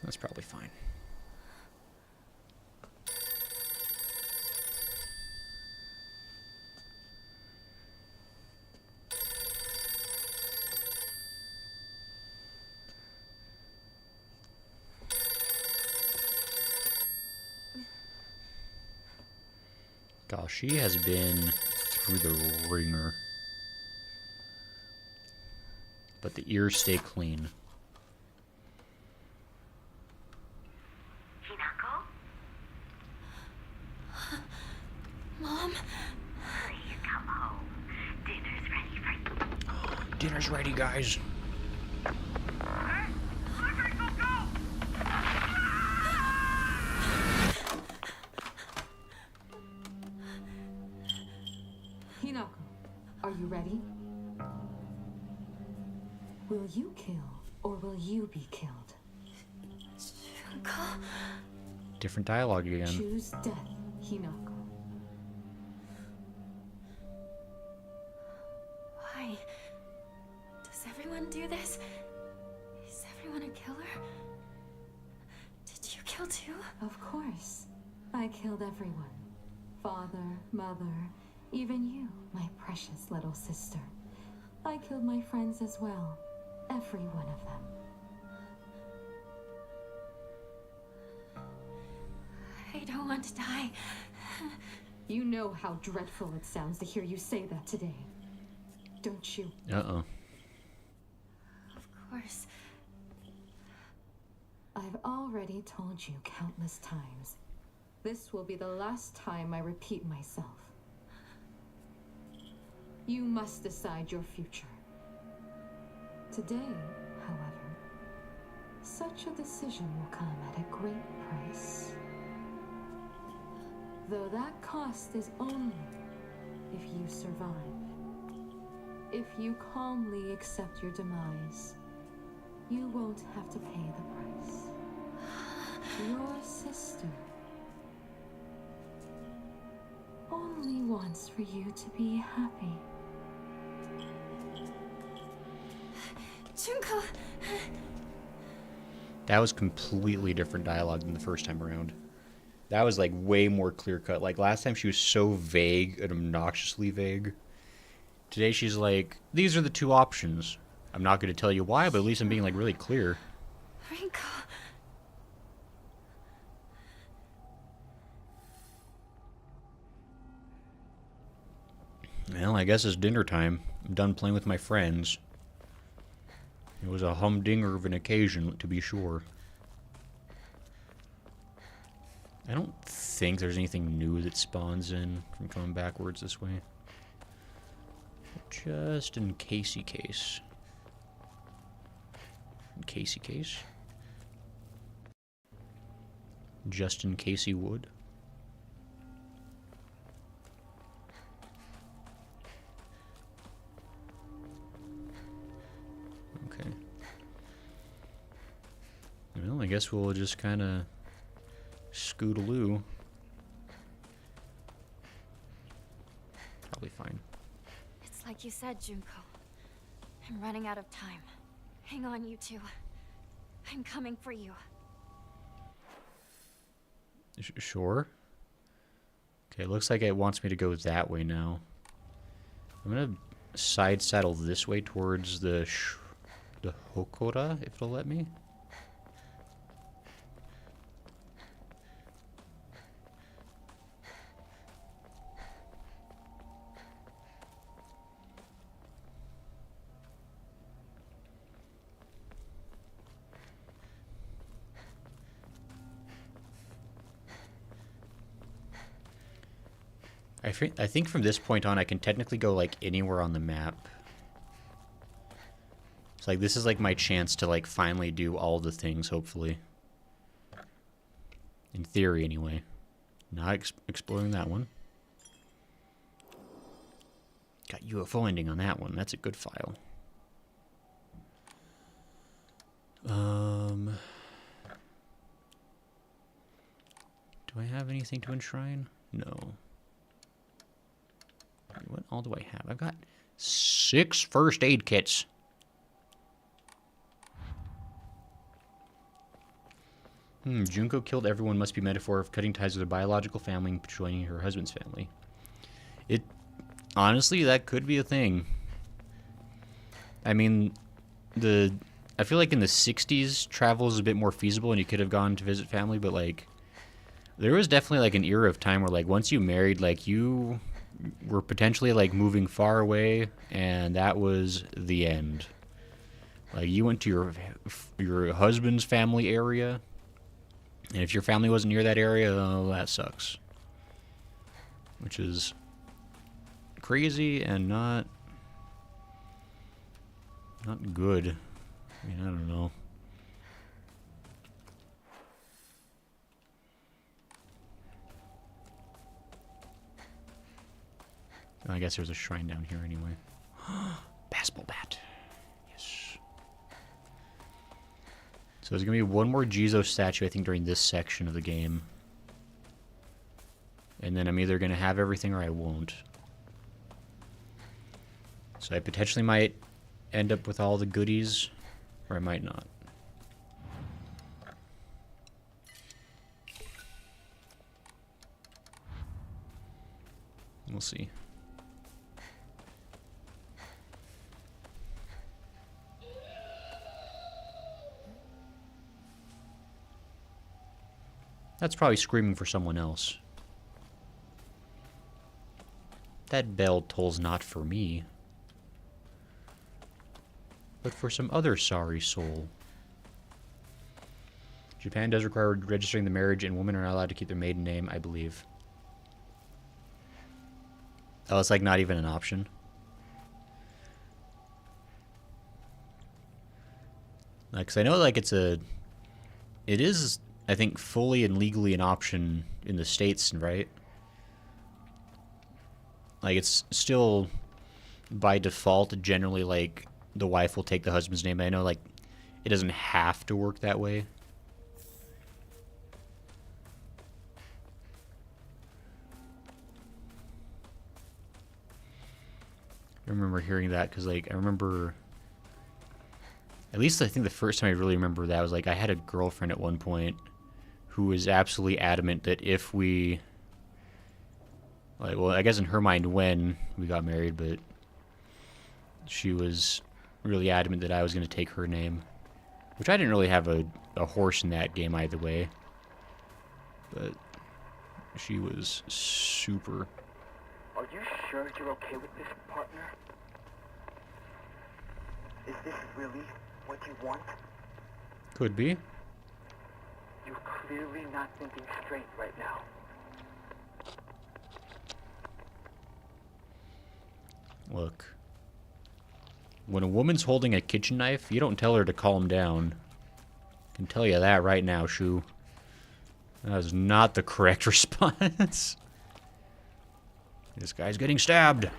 That's probably fine. Gosh, she has been through the ringer. But the ears stay clean. Hinako? Mom? Please come home. Dinner's ready for you. Dinner's ready, guys. Hinako, are you ready? Will you kill, or will you be killed? Junko? Different dialogue again. Choose death, Hinako. Why? Does everyone do this? Is everyone a killer? Did you kill too? Of course. I killed everyone. Father, mother, even you, my precious little sister. I killed my friends as well. Every one of them. I don't want to die. You know how dreadful it sounds to hear you say that today. Don't you? Uh-oh. Of course. I've already told you countless times. This will be the last time I repeat myself. You must decide your future. Today, however, such a decision will come at a great price. Though that cost is only if you survive. If you calmly accept your demise, you won't have to pay the price. Your sister only wants for you to be happy. Junko! That was completely different dialogue than the first time around. That was like way more clear cut. Like last time she was so vague and obnoxiously vague. Today she's like, these are the two options. I'm not going to tell you why, but at least I'm being like really clear. Rinko. Well, I guess it's dinner time. I'm done playing with my friends. It was a humdinger of an occasion, to be sure. I don't think there's anything new that spawns in from coming backwards this way. Just in casey case. In casey case. Just in case he would. Okay. Well, I guess we'll just kind of scootaloo. Probably fine. It's like you said, Junko. I'm running out of time. Hang on, you two. I'm coming for you. Sure. Okay, looks like it wants me to go that way now. I'm gonna side saddle this way towards the Hokora, if it'll let me. I think from this point on I can technically go like anywhere on the map. It's like this is like my chance to like finally do all the things, hopefully. In theory anyway. Not exploring that one. Got UFO ending on that one. That's a good file. Do I have anything to enshrine? No. What all do I have? I've got 6 first aid kits. Junko killed everyone must be metaphor of cutting ties with her biological family and joining her husband's family. It honestly, that could be a thing. I mean, I feel like in the 60s travel is a bit more feasible and you could have gone to visit family, but like there was definitely like an era of time where like once you married, like you were potentially like moving far away and that was the end. Like you went to your husband's family area, and if your family wasn't near that area, oh, that sucks. Which is crazy and not good. I mean, I don't know. I guess there's a shrine down here anyway. Basketball bat. Yes. So there's going to be one more Jizo statue, I think, during this section of the game. And then I'm either going to have everything or I won't. So I potentially might end up with all the goodies, or I might not. We'll see. That's probably screaming for someone else. That bell tolls not for me, but for some other sorry soul. Japan does require registering the marriage, and women are not allowed to keep their maiden name, I believe. Oh, it's like not even an option. Like, 'cause I know like it is, I think, fully and legally an option in the States, right? Like, it's still, by default, generally, like, the wife will take the husband's name. I know, like, it doesn't have to work that way. I remember hearing that, because, like, I remember... At least I think the first time I really remember that was, like, I had a girlfriend at one point who was absolutely adamant that if we... Like, well, I guess in her mind when we got married, but she was really adamant that I was going to take her name. Which I didn't really have a horse in that game either way. But she was super Are you sure you're okay with this, partner? Is this really what you want? Could be. You're clearly not thinking straight right now. Look. When a woman's holding a kitchen knife, you don't tell her to calm down. I can tell you that right now, Shu. That is not the correct response. This guy's getting stabbed.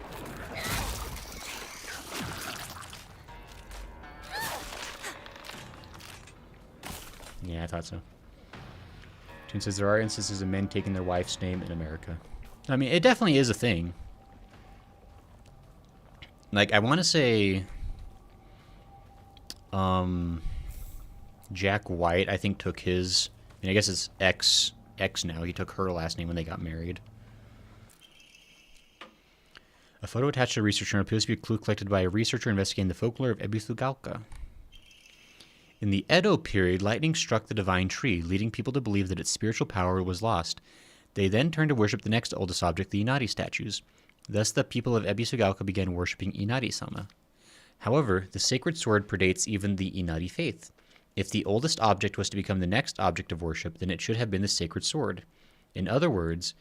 Yeah, I thought so. Toon says there are instances of men taking their wife's name in America. I mean, it definitely is a thing. Like, I want to say... Jack White, I think, took his... I mean, I guess it's X now. He took her last name when they got married. A photo attached to a research journal appears to be a clue collected by a researcher investigating the folklore of Ebisugalka. In the Edo period, lightning struck the divine tree, leading people to believe that its spiritual power was lost. They then turned to worship the next oldest object, the Inari statues. Thus, the people of Ebisugalka began worshipping Inari-sama. However, the sacred sword predates even the Inari faith. If the oldest object was to become the next object of worship, then it should have been the sacred sword. In other words,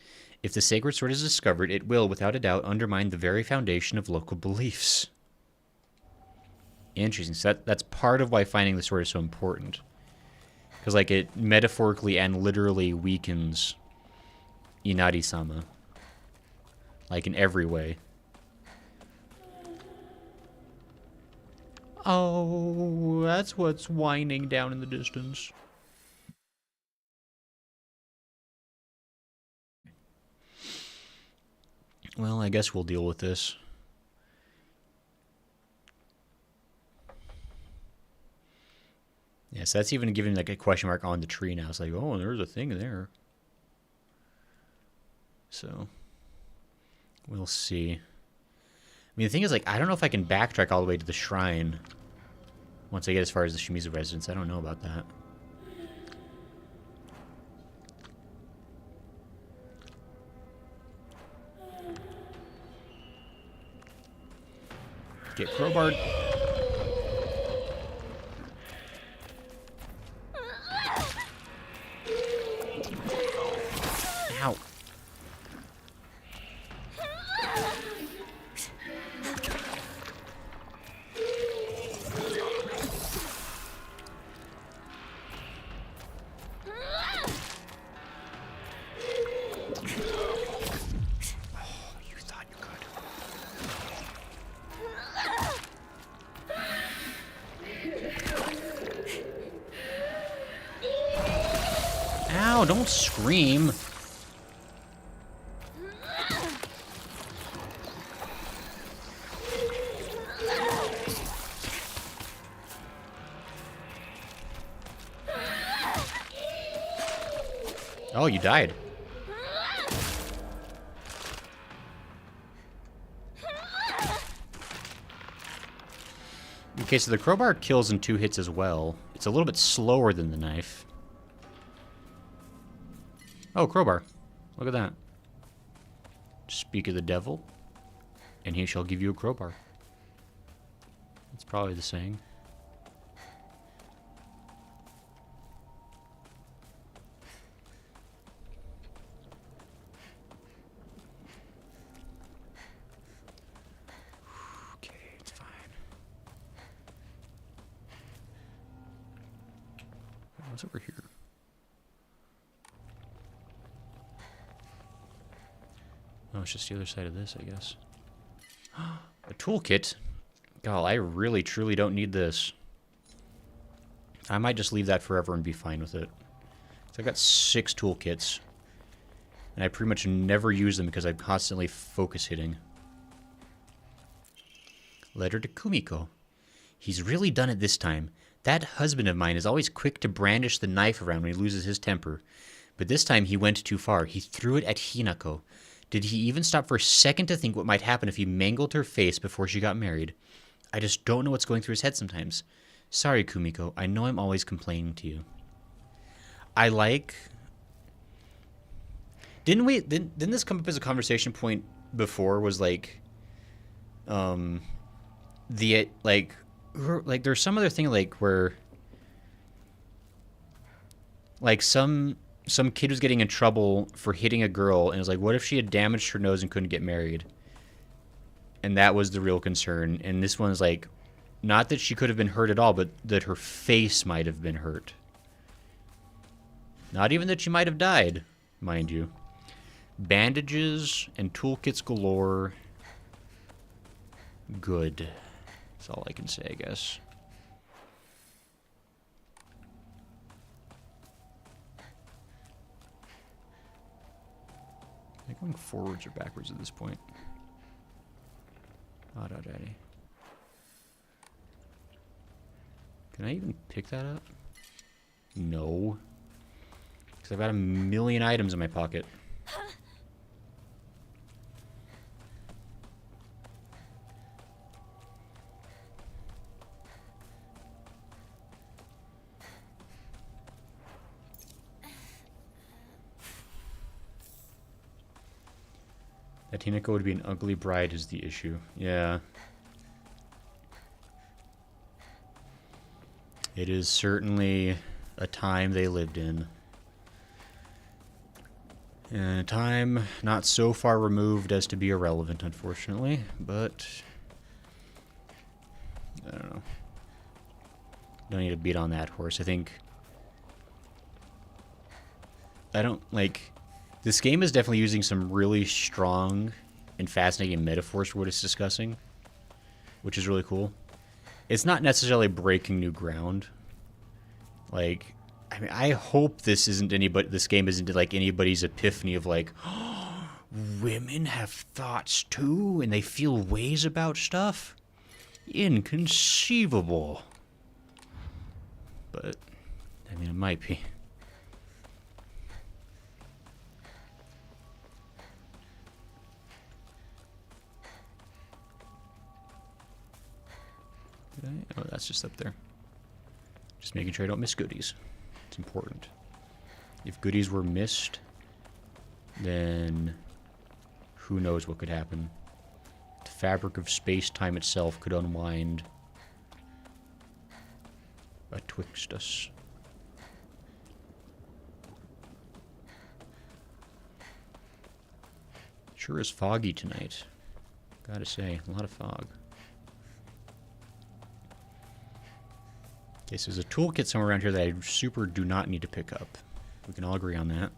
if the sacred sword is discovered, it will, without a doubt, undermine the very foundation of local beliefs. Interesting. So that's part of why finding the sword is so important. Because, like, it metaphorically and literally weakens Inari-sama. Like, in every way. Oh, that's what's whining down in the distance. Well, I guess we'll deal with this. Yes, that's even giving like a question mark on the tree now. It's like, oh, there's a thing there. So, we'll see. I mean, the thing is, like, I don't know if I can backtrack all the way to the shrine once I get as far as the Shimizu residence. I don't know about that. Get crowbarred. Ow. Ow, don't scream. Oh, you died. Okay, so the crowbar kills in 2 hits as well. It's a little bit slower than the knife. Oh, crowbar. Look at that. Speak of the devil, and he shall give you a crowbar. That's probably the saying. Okay, it's fine. What's over here? Oh, it's just the other side of this, I guess. A toolkit? God, I really, truly don't need this. I might just leave that forever and be fine with it. So I've got 6 toolkits. And I pretty much never use them because I'm constantly focus hitting. Letter to Kumiko. He's really done it this time. That husband of mine is always quick to brandish the knife around when he loses his temper. But this time he went too far. He threw it at Hinako. Did he even stop for a second to think what might happen if he mangled her face before she got married? I just don't know what's going through his head sometimes. Sorry, Kumiko. I know I'm always complaining to you. I like Didn't this come up as a conversation point before? Was like, the like there's some other thing like where like some kid was getting in trouble for hitting a girl, and it was like, what if she had damaged her nose and couldn't get married? And that was the real concern. And this one's like, not that she could have been hurt at all, but that her face might have been hurt. Not even that she might have died, mind you. Bandages and toolkits galore. Good. That's all I can say, I guess. Am I going forwards or backwards at this point? Oh, daddy. Can I even pick that up? No. Because I've got a million items in my pocket. That Hinako would be an ugly bride is the issue. Yeah. It is certainly a time they lived in. And a time not so far removed as to be irrelevant, unfortunately. But I don't know. Don't need to beat on that horse. I think this game is definitely using some really strong and fascinating metaphors for what it's discussing, which is really cool. It's not necessarily breaking new ground. Like, I mean, I hope this game isn't like anybody's epiphany of like, oh, women have thoughts too, and they feel ways about stuff. Inconceivable. But, I mean, it might be. Oh, that's just up there. Just making sure I don't miss goodies. It's important. If goodies were missed, then who knows what could happen. The fabric of space-time itself could unwind betwixt us. Sure is foggy tonight. Gotta say, a lot of fog. Okay, so there's a toolkit somewhere around here that I super do not need to pick up. We can all agree on that.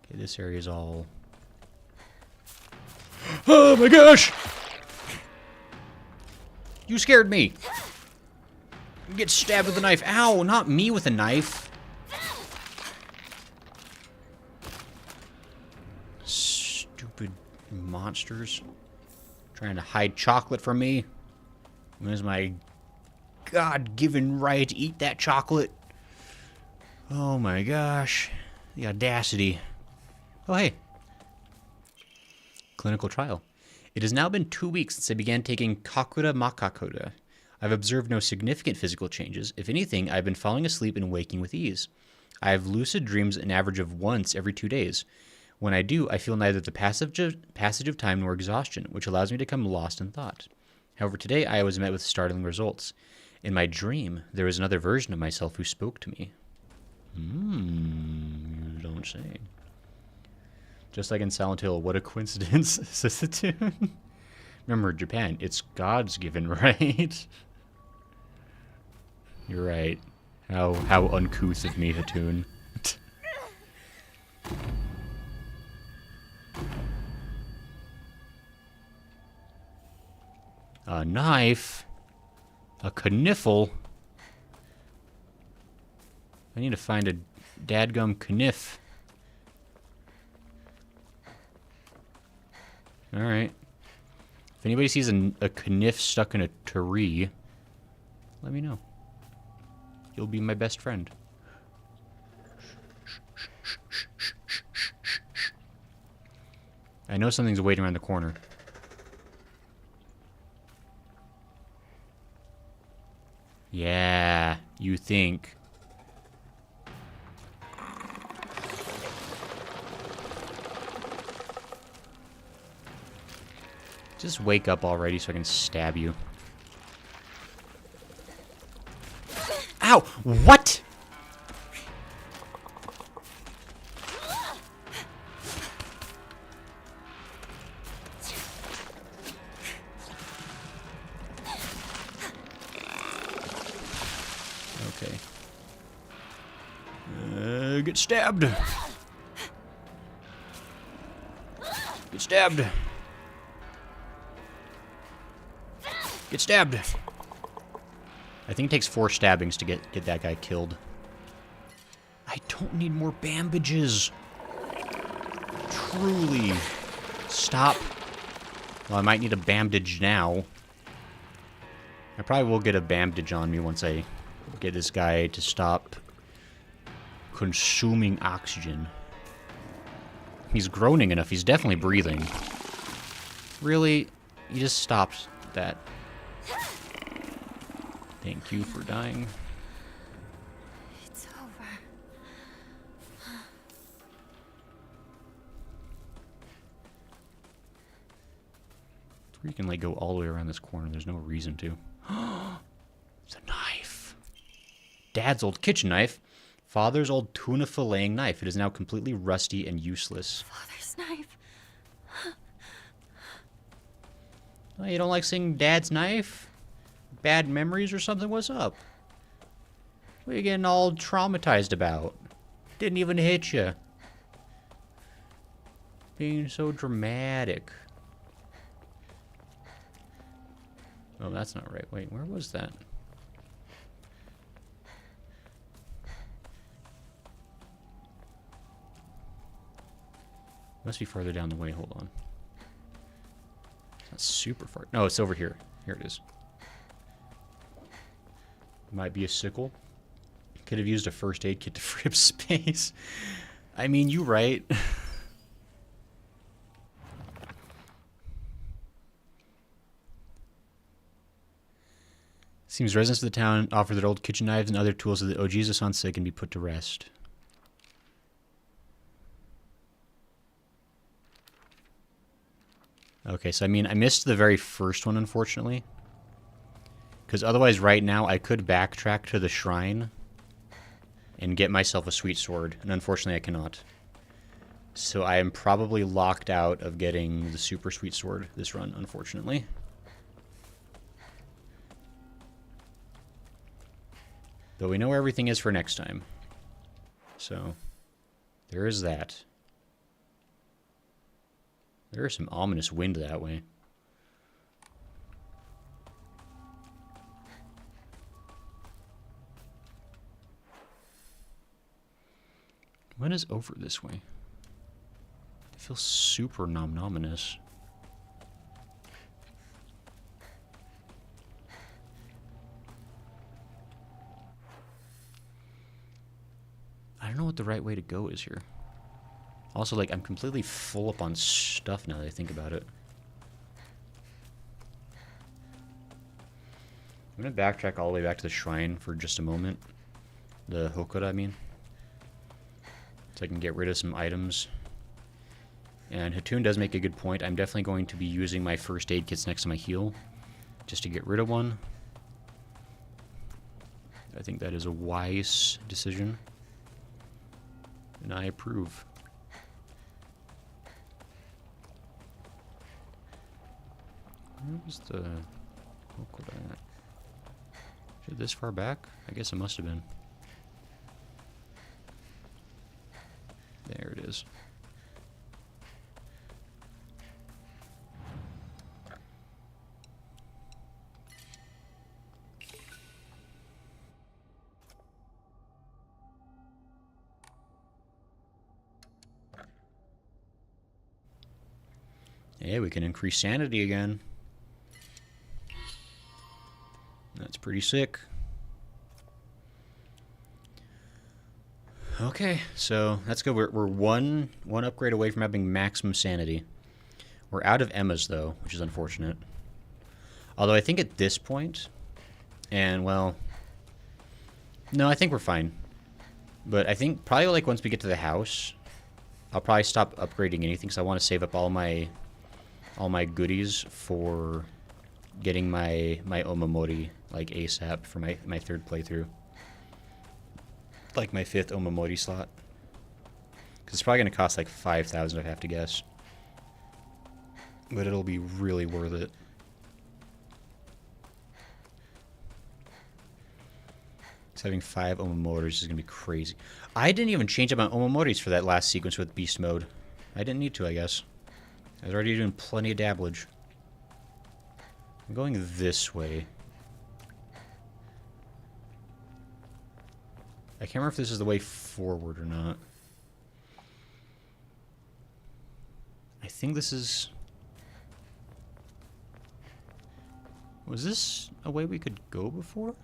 Okay, this area is all... Oh my gosh! You scared me! Get stabbed with a knife. Ow, not me with a knife. Stupid monsters. Trying to hide chocolate from me. It was my God-given right to eat that chocolate. Oh my gosh. The audacity. Oh, hey. Clinical trial. It has now been 2 weeks since I began taking Kakura Makakoda. I've observed no significant physical changes. If anything, I've been falling asleep and waking with ease. I have lucid dreams an average of once every 2 days. When I do, I feel neither the passage of time nor exhaustion, which allows me to become lost in thought. However, today I was met with startling results. In my dream, there was another version of myself who spoke to me. You don't say. Just like in Silent Hill, what a coincidence, says the tune. Remember, Japan, it's God's given right. You're right. How uncouth of me, Hatun. A knife? A kniffle? I need to find a dadgum kniff. Alright. If anybody sees a kniff stuck in a tree, let me know. You'll be my best friend. I know something's waiting around the corner. Yeah, you think. Just wake up already so I can stab you. Ow! What?! Okay. Get stabbed! Get stabbed! Get stabbed! I think it takes 4 stabbings to get that guy killed. I don't need more bandages. Truly. Stop. Well, I might need a bandage now. I probably will get a bandage on me once I get this guy to stop consuming oxygen. He's groaning enough. He's definitely breathing. Really? You just stopped that. Thank you for dying. It's over. You can like go all the way around this corner. There's no reason to. It's a knife. Dad's old kitchen knife. Father's old tuna filleting knife. It is now completely rusty and useless. Father's knife. Oh, you don't like seeing Dad's knife? Bad memories or something? What's up? What are you getting all traumatized about? Didn't even hit you. Being so dramatic. Oh, that's not right. Wait, where was that? Must be further down the way. Hold on. It's not super far. No, it's over here. Here it is. Might be a sickle. Could have used a first aid kit to free up space. I mean, you right. Seems residents of the town offer that old kitchen knives and other tools so that oh Jesus on sick can be put to rest. Okay, so I mean, I missed the very first one, unfortunately. Because otherwise, right now, I could backtrack to the shrine and get myself a sweet sword. And unfortunately, I cannot. So I am probably locked out of getting the super sweet sword this run, unfortunately. Though we know where everything is for next time. So, there is that. There is some ominous wind that way. What is over this way? It feels super ominous. I don't know what the right way to go is here. Also, like, I'm completely full up on stuff now that I think about it. I'm gonna backtrack all the way back to the shrine for just a moment. The Hokura, I mean. So I can get rid of some items. And Hatun does make a good point. I'm definitely going to be using my first aid kits next to my heal. Just to get rid of one. I think that is a wise decision. And I approve. Where was the Hokura at? Is it this far back? I guess it must have been. There it is. Yeah, we can increase sanity again. That's pretty sick. Okay, so that's good. We're one upgrade away from having maximum sanity. We're out of Emma's, though, which is unfortunate. Although I think at this point, and, well, no, I think we're fine. But I think probably, like, once we get to the house, I'll probably stop upgrading anything, because I want to save up all my all my goodies for getting my Omamori like ASAP for my third playthrough. Like my 5th Omamori slot. Because it's probably going to cost like 5,000, I have to guess. But it'll be really worth it. Because having 5 Omamoris is going to be crazy. I didn't even change up my Omamoris for that last sequence with Beast Mode. I didn't need to, I guess. I was already doing plenty of dabblage. I'm going this way. I can't remember if this is the way forward or not. I think this is... Was this a way we could go before?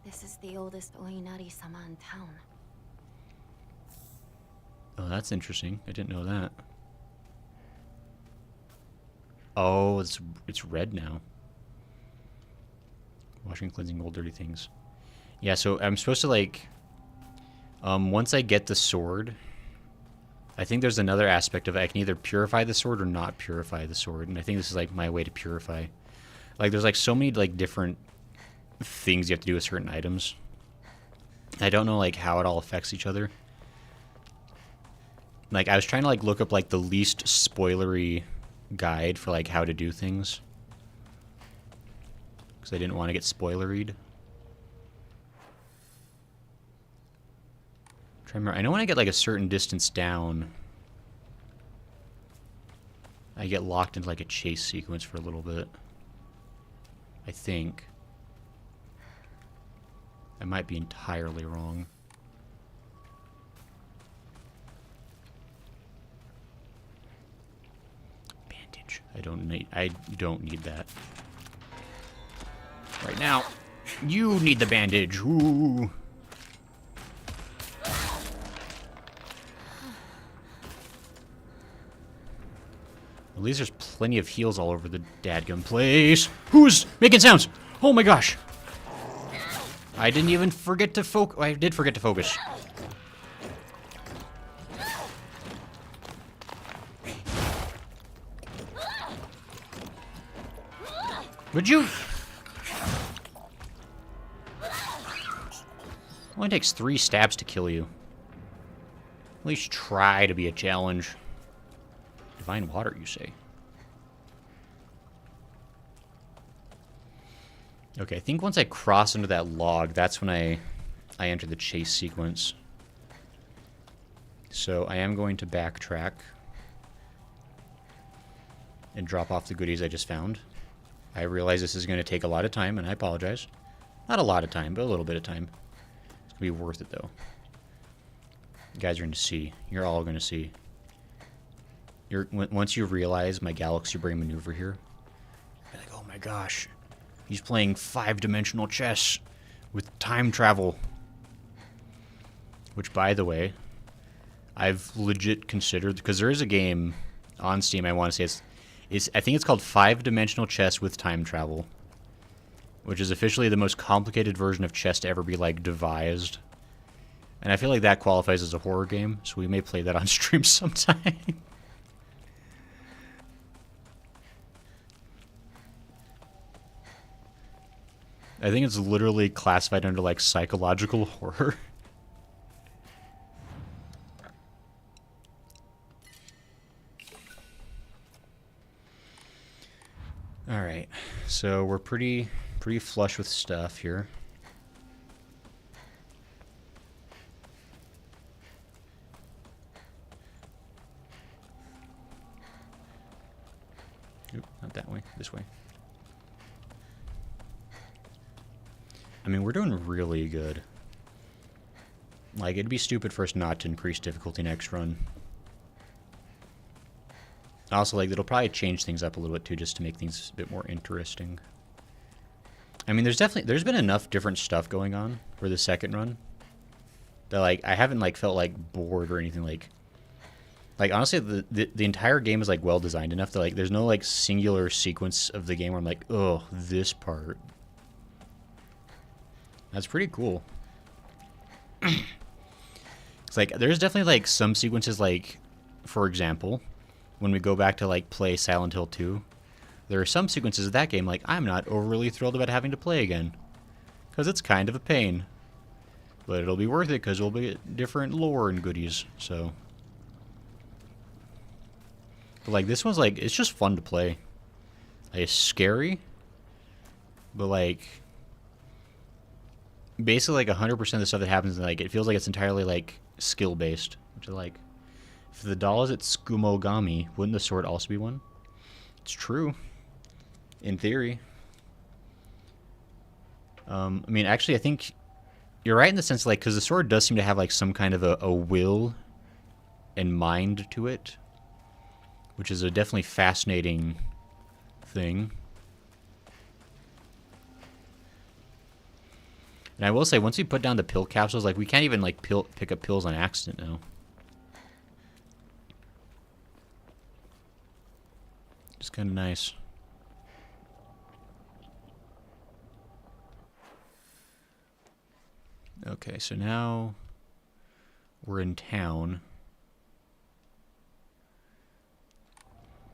This is the oldest Oinari-sama in town. Oh, that's interesting. I didn't know that. Oh, it's red now. Washing, cleansing old dirty things. Yeah, so I'm supposed to like... once I get the sword... I think there's another aspect of it. I can either purify the sword or not purify the sword. And I think this is like my way to purify. Like there's like so many like different things you have to do with certain items. I don't know like how it all affects each other. Like I was trying to like look up like the least spoilery guide for like how to do things. Because I didn't want to get spoileried. I know when I get like a certain distance down, I get locked into like a chase sequence for a little bit. I think. I might be entirely wrong. Bandage. I don't need that. Right now. You need the bandage. Ooh. At least there's plenty of heals all over the dadgum place. Who's making sounds? Oh my gosh. I didn't even forget to focus. I did forget to focus. Would you? Only takes 3 stabs to kill you. At least try to be a challenge. Divine water, you say? Okay, I think once I cross under that log, that's when I enter the chase sequence. So I am going to backtrack and drop off the goodies I just found. I realize this is going to take a lot of time, and I apologize. Not a lot of time, but a little bit of time. It's going to be worth it, though. You guys are going to see. You're all going to see. Once you realize my galaxy brain maneuver here, you're like, oh my gosh, he's playing 5-dimensional chess with time travel. Which, by the way, I've legit considered, because there is a game on Steam, I want to say I think it's called 5-dimensional chess with time travel, which is officially the most complicated version of chess to ever be like devised. And I feel like that qualifies as a horror game, so we may play that on stream sometime. I think it's literally classified under, like, psychological horror. Alright, so we're pretty flush with stuff here. Oop, not that way, this way. I mean, we're doing really good. Like, it'd be stupid for us not to increase difficulty next run. Also, like, it'll probably change things up a little bit, too, just to make things a bit more interesting. I mean, there's been enough different stuff going on for the second run that, like, I haven't, like, felt, like, bored or anything, like, honestly, the entire game is, like, well-designed enough that, like, there's no, like, singular sequence of the game where I'm like, oh, this part. That's pretty cool. It's like, there's definitely, like, some sequences, like, for example, when we go back to like play Silent Hill 2, there are some sequences of that game like I'm not overly thrilled about having to play again, because it's kind of a pain. But it'll be worth it because we'll be different lore and goodies. So, but like this one's like it's just fun to play. Like, it's scary, but like basically like 100% of the stuff that happens, like it feels like it's entirely like skill based. Which is like, if the doll is at Skumogami, wouldn't the sword also be one? It's true, in theory. I mean, actually, I think you're right in the sense, like, because the sword does seem to have, like, some kind of a will and mind to it, which is a definitely fascinating thing. And I will say, once we put down the pill capsules, like, we can't even, like, pick up pills on accident now. It's kind of nice. Okay, so now we're in town.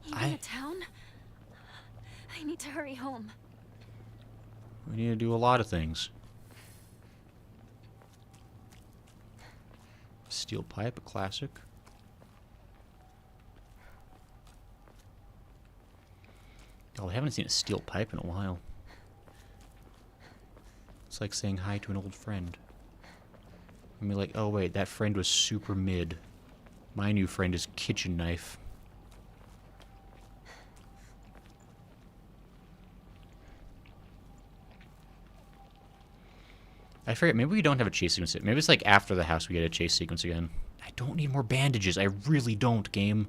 You in town? I need to hurry home. We need to do a lot of things. Steel pipe, a classic. Oh, I haven't seen a steel pipe in a while. It's like saying hi to an old friend. I mean, like, oh wait, that friend was super mid. My new friend is kitchen knife. I forget, maybe we don't have a chase sequence. Maybe it's like after the house we get a chase sequence again. I don't need more bandages. I really don't, game.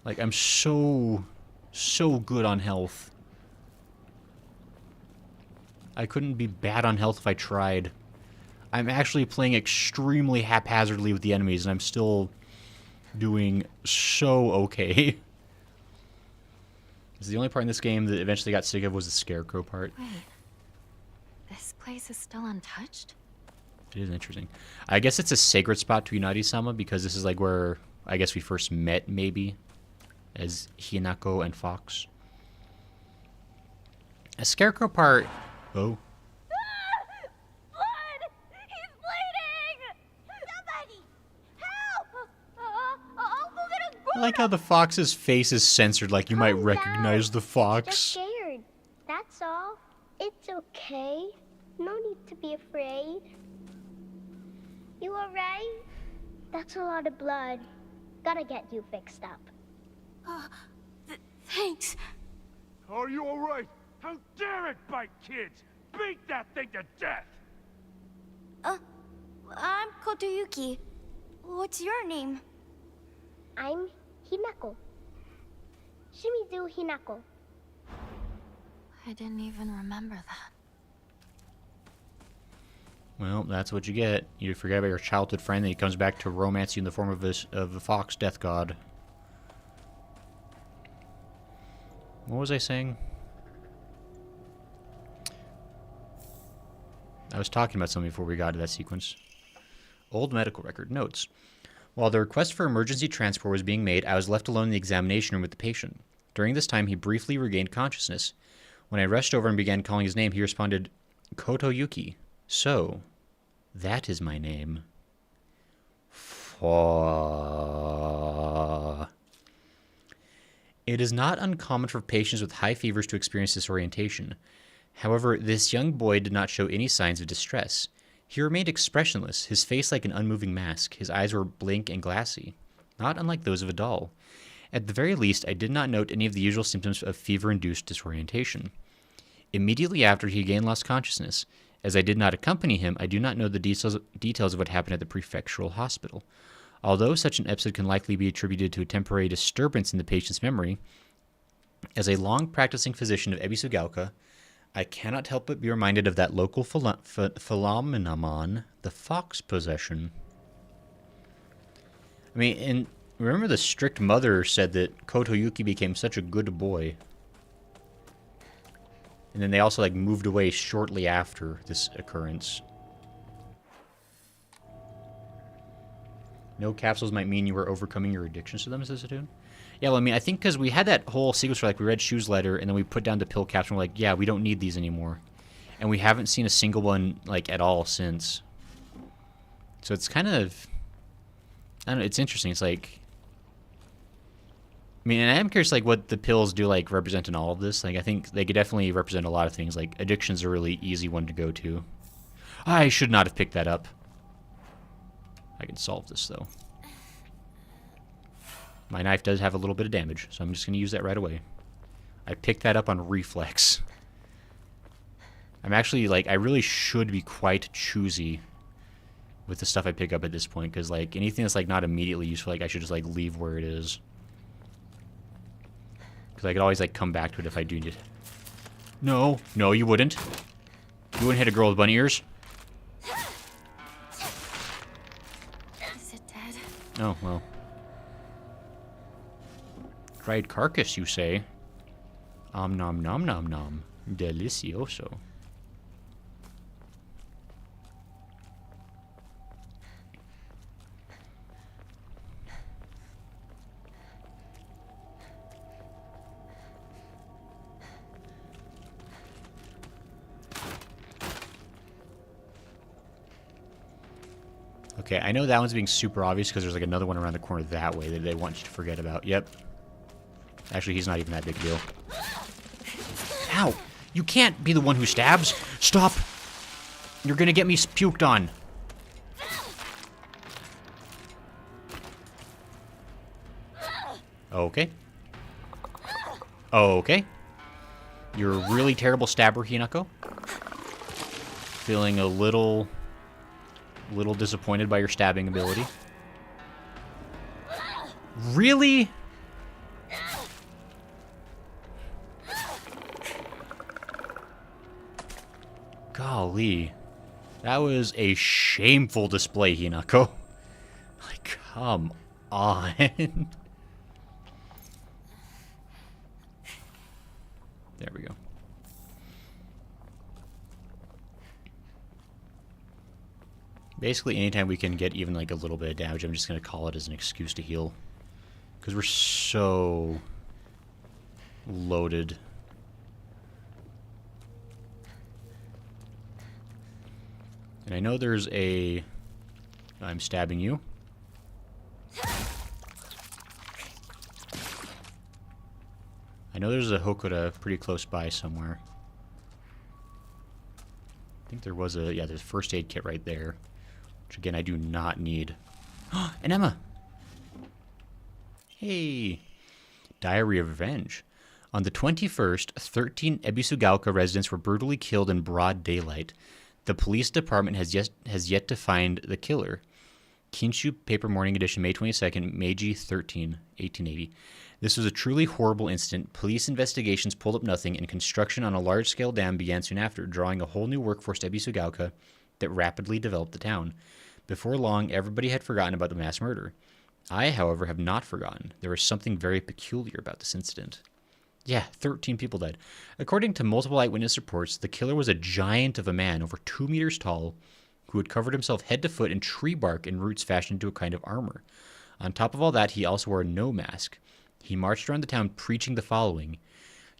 Like, I'm so good on health. I couldn't be bad on health if I tried. I'm actually playing extremely haphazardly with the enemies, and I'm still doing so okay. The only part in this game that eventually got sick of was the scarecrow part. Wait. This place is still untouched? It is interesting. I guess it's a sacred spot to Inari-sama because this is like where I guess we first met, maybe, as Hinako and Fox. A scarecrow part... Oh. Blood! He's bleeding! Somebody! Help! I like how the fox's face is censored, like you might Calm recognize down. the Just fox. scared. That's all. It's okay. No need to be afraid. You alright? That's a lot of blood. Gotta get you fixed up. Thanks. Are you alright? How dare it bite kids? Beat that thing to death! I'm Kotoyuki. What's your name? I'm Hinako. Shimizu Hinako. I didn't even remember that. Well, that's what you get. You forget about your childhood friend, and he comes back to romance you in the form of a fox death god. What was I saying? I was talking about something before we got to that sequence. Old medical record notes. While the request for emergency transport was being made, I was left alone in the examination room with the patient. During this time, he briefly regained consciousness. When I rushed over and began calling his name, he responded, Kotoyuki. So, that is my name. It is not uncommon for patients with high fevers to experience disorientation. However, this young boy did not show any signs of distress. He remained expressionless, his face like an unmoving mask. His eyes were blank and glassy, not unlike those of a doll. At the very least, I did not note any of the usual symptoms of fever-induced disorientation. Immediately after, he again lost consciousness. As I did not accompany him, I do not know the details of what happened at the prefectural hospital. Although such an episode can likely be attributed to a temporary disturbance in the patient's memory, as a long-practicing physician of Ebisugaoka, I cannot help but be reminded of that local phenomenon, the fox possession. I mean, and remember the strict mother said that Kotoyuki became such a good boy. And then they also, like, moved away shortly after this occurrence. No capsules might mean you were overcoming your addictions to them, says Satun. Yeah, well, I mean, I think because we had that whole sequence where, like, we read Shu's letter, and then we put down the pill capsule, and we're like, yeah, we don't need these anymore. And we haven't seen a single one, like, at all since. So it's kind of... I don't know, it's interesting. It's like... I mean, and I am curious, like, what the pills do, like, represent in all of this. Like, I think they could definitely represent a lot of things. Like, addiction's a really easy one to go to. I should not have picked that up. I can solve this, though. My knife does have a little bit of damage, so I'm just going to use that right away. I picked that up on reflex. I'm actually, like, I really should be quite choosy with the stuff I pick up at this point, because, like, anything that's, like, not immediately useful, like, I should just, like, leave where it is. Because I could always, like, come back to it if I do need it. No. No, you wouldn't. You wouldn't hit a girl with bunny ears. Is it dead? Oh, well. Dried carcass, you say? Nom nom nom nom. Delicioso. Okay, I know that one's being super obvious because there's like another one around the corner that way that they want you to forget about. Yep. Actually, he's not even that big a deal. Ow! You can't be the one who stabs! Stop! You're gonna get me puked on. Okay. Okay. You're a really terrible stabber, Hinako. Feeling a little disappointed by your stabbing ability. Really? Golly. That was a shameful display, Hinako. Like, come on. There we go. Basically, anytime we can get even like a little bit of damage, I'm just going to call it as an excuse to heal. Because we're so loaded. And I know there's a... I'm stabbing you. I know there's a Hokura pretty close by somewhere. I think there was a... Yeah, there's a first aid kit right there. Which, again, I do not need. And Emma! Hey! Diary of Revenge. On the 21st, 13 Ebisugaoka residents were brutally killed in broad daylight. The police department has yet to find the killer. Kinshu Paper Morning Edition, May 22nd, Meiji 13, 1880. This was a truly horrible incident. Police investigations pulled up nothing, and construction on a large-scale dam began soon after, drawing a whole new workforce to Ebisugaoka that rapidly developed the town. Before long, everybody had forgotten about the mass murder. I, however, have not forgotten. There was something very peculiar about this incident. Yeah, 13 people died. According to multiple eyewitness reports, the killer was a giant of a man, over 2 meters tall, who had covered himself head to foot in tree bark and roots fashioned into a kind of armor. On top of all that, he also wore no mask. He marched around the town preaching the following: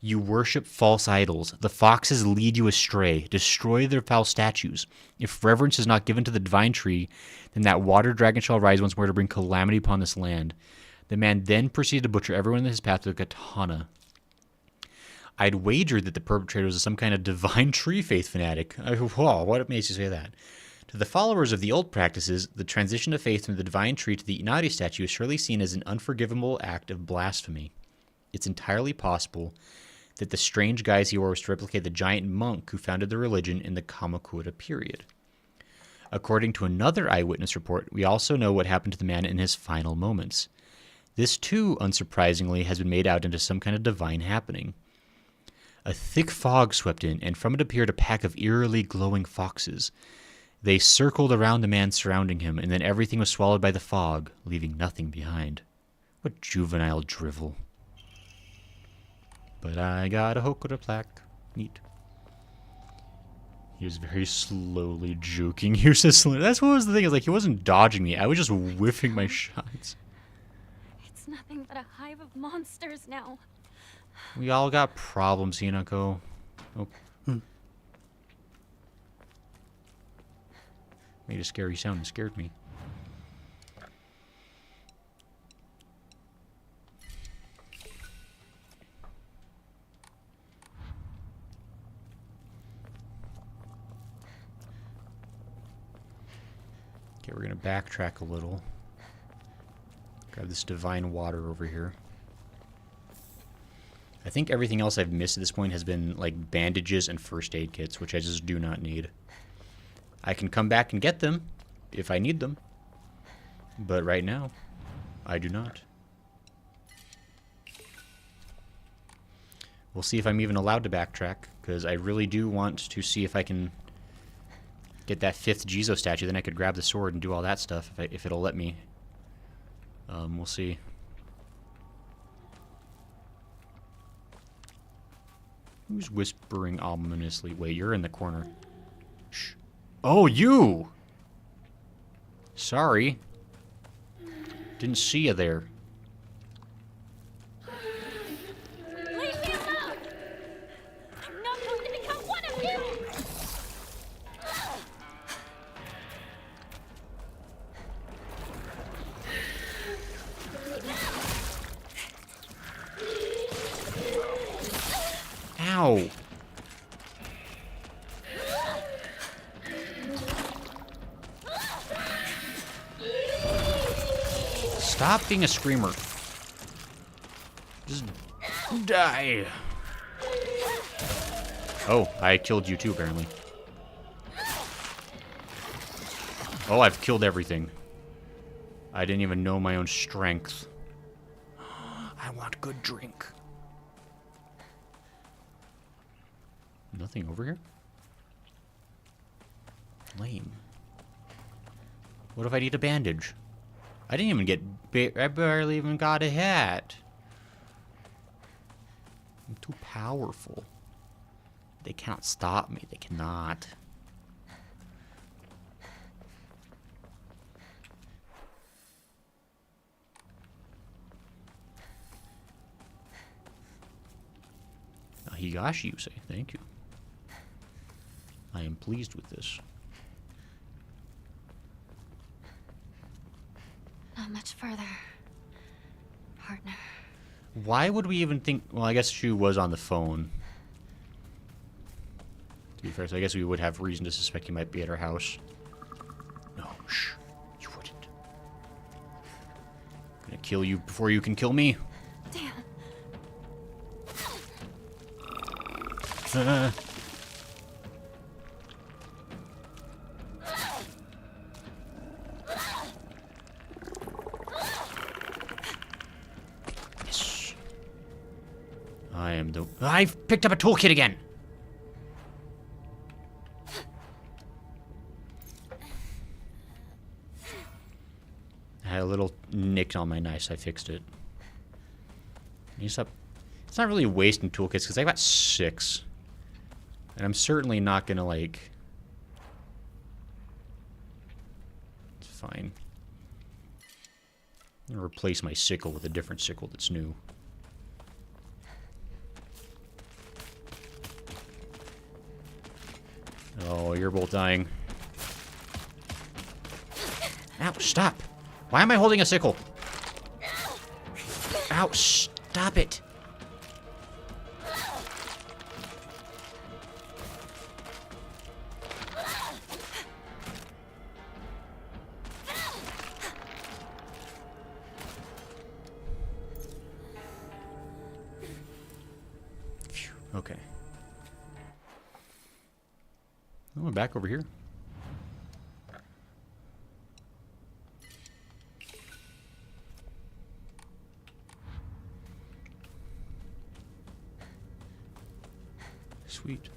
"You worship false idols. The foxes lead you astray. Destroy their foul statues. If reverence is not given to the divine tree, then that water dragon shall rise once more to bring calamity upon this land." The man then proceeded to butcher everyone in his path with a katana. I'd wagered that the perpetrator was some kind of divine tree faith fanatic. Whoa, what makes you say that? To the followers of the old practices, the transition of faith from the divine tree to the Inari statue is surely seen as an unforgivable act of blasphemy. It's entirely possible that the strange guise he wore was to replicate the giant monk who founded the religion in the Kamakura period. According to another eyewitness report, we also know what happened to the man in his final moments. This, too, unsurprisingly, has been made out into some kind of divine happening. A thick fog swept in, and from it appeared a pack of eerily glowing foxes. They circled around the man surrounding him, and then everything was swallowed by the fog, leaving nothing behind. What juvenile drivel. But I got a Hokura plaque. Neat. He was very slowly juking uselessly. That's what was the thing. Is like he wasn't dodging me. I was just whiffing my shots. It's nothing but a hive of monsters now. We all got problems, Hinako. Oh. Made a scary sound and scared me. Okay, we're gonna backtrack a little. Grab this divine water over here. I think everything else I've missed at this point has been like bandages and first aid kits, which I just do not need. I can come back and get them if I need them, but right now, I do not. We'll see if I'm even allowed to backtrack, because I really do want to see if I can get that 5th Jizo statue. Then I could grab the sword and do all that stuff if it'll let me. We'll see. Who's whispering ominously? Wait, you're in the corner. Shh. Oh, you! Sorry. Didn't see you there. Leave me alone! I'm not going to become one of you! Ow! Stop being a screamer. Just die. Oh, I killed you too, apparently. Oh, I've killed everything. I didn't even know my own strength. I want good drink. Nothing over here? Lame. What if I need a bandage? I didn't even get... I barely even got a hat. I'm too powerful. They can't stop me. They cannot. Higashi, you say? Thank you. I am pleased with this. Not much further, partner. Why would we even think... Well, I guess Shu was on the phone. To be fair, so I guess we would have reason to suspect he might be at our house. No, shh. You wouldn't. I'm gonna kill you before you can kill me. Damn. Yes. I am the... I've picked up a toolkit again! I had a little nick on my knife, so I fixed it. It's not really wasting toolkits, because I got 6. And I'm certainly not gonna, like... It's fine. I'm gonna replace my sickle with a different sickle that's new. Oh, you're both dying. Ow, stop! Why am I holding a sickle? Ow, stop it! Phew, okay. Oh, we're back over here. Sweet.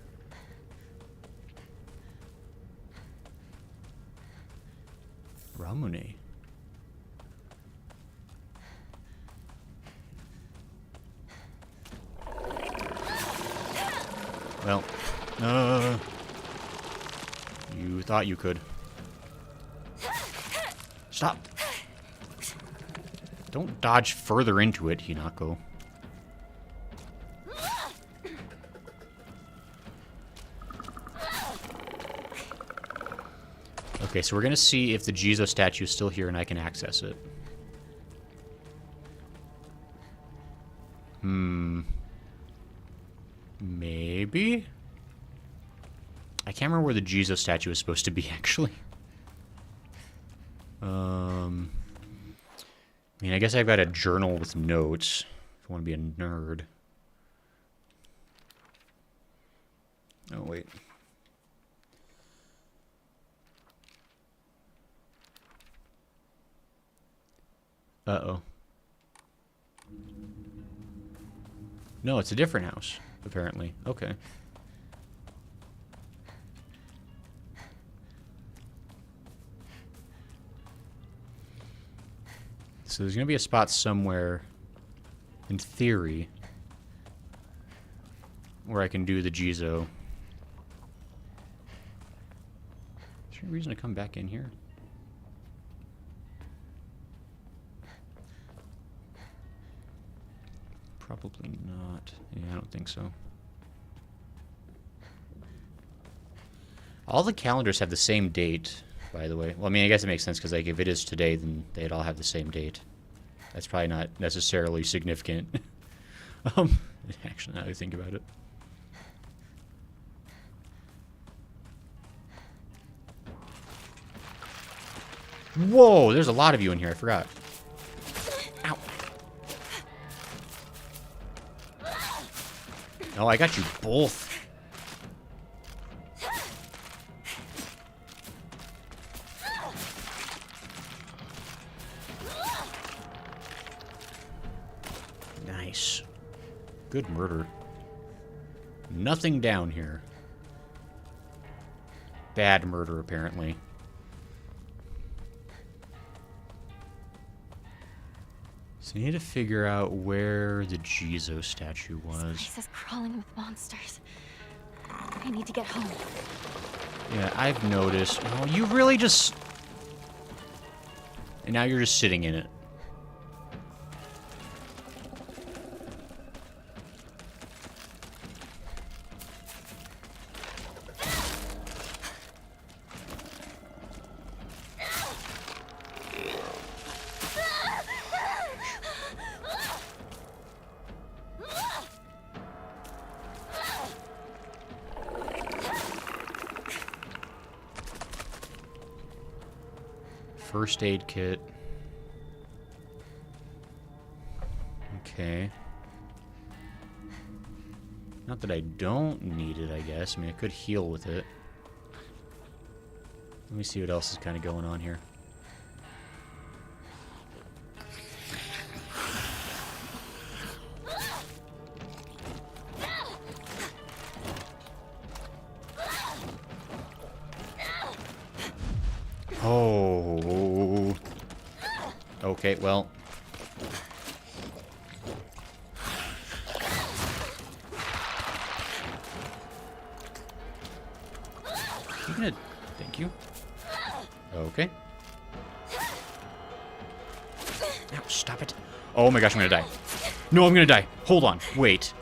Ramune. Well, thought you could. Stop. Don't dodge further into it, Hinako. Okay, so we're gonna see if the Jizo statue is still here and I can access it. Maybe? I can't remember where the Jizo statue is supposed to be, actually. I mean, I guess I've got a journal with notes, if I want to be a nerd. Oh, wait. Uh-oh. No, it's a different house, apparently. Okay. So there's going to be a spot somewhere, in theory, where I can do the Jizo. Is there any reason to come back in here? Probably not. Yeah, I don't think so. All the calendars have the same date, by the way. Well, I mean, I guess it makes sense, because like, if it is today, then they'd all have the same date. That's probably not necessarily significant. Actually, now that I think about it. Whoa, there's a lot of you in here, I forgot. Ow. Oh, I got you both. Nice. Good murder. Nothing down here. Bad murder, apparently. So I need to figure out where the Jizo statue was. This place is crawling with monsters. I need to get home. Yeah, I've noticed. Oh, you really just... And now you're just sitting in it. First aid kit. Okay. Not that I don't need it, I guess. I mean, I could heal with it. Let me see what else is kind of going on here. Oh. Okay, well. You gonna... Thank you. Okay. Ow, stop it. Oh my gosh, I'm gonna die. No, I'm gonna die. Hold on. Wait.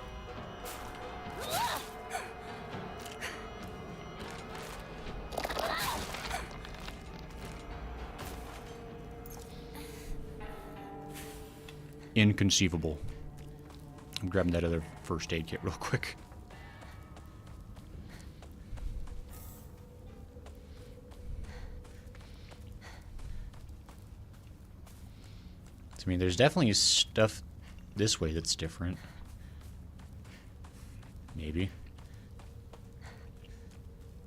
Inconceivable. I'm grabbing that other first aid kit real quick. I mean, there's definitely stuff this way that's different. Maybe.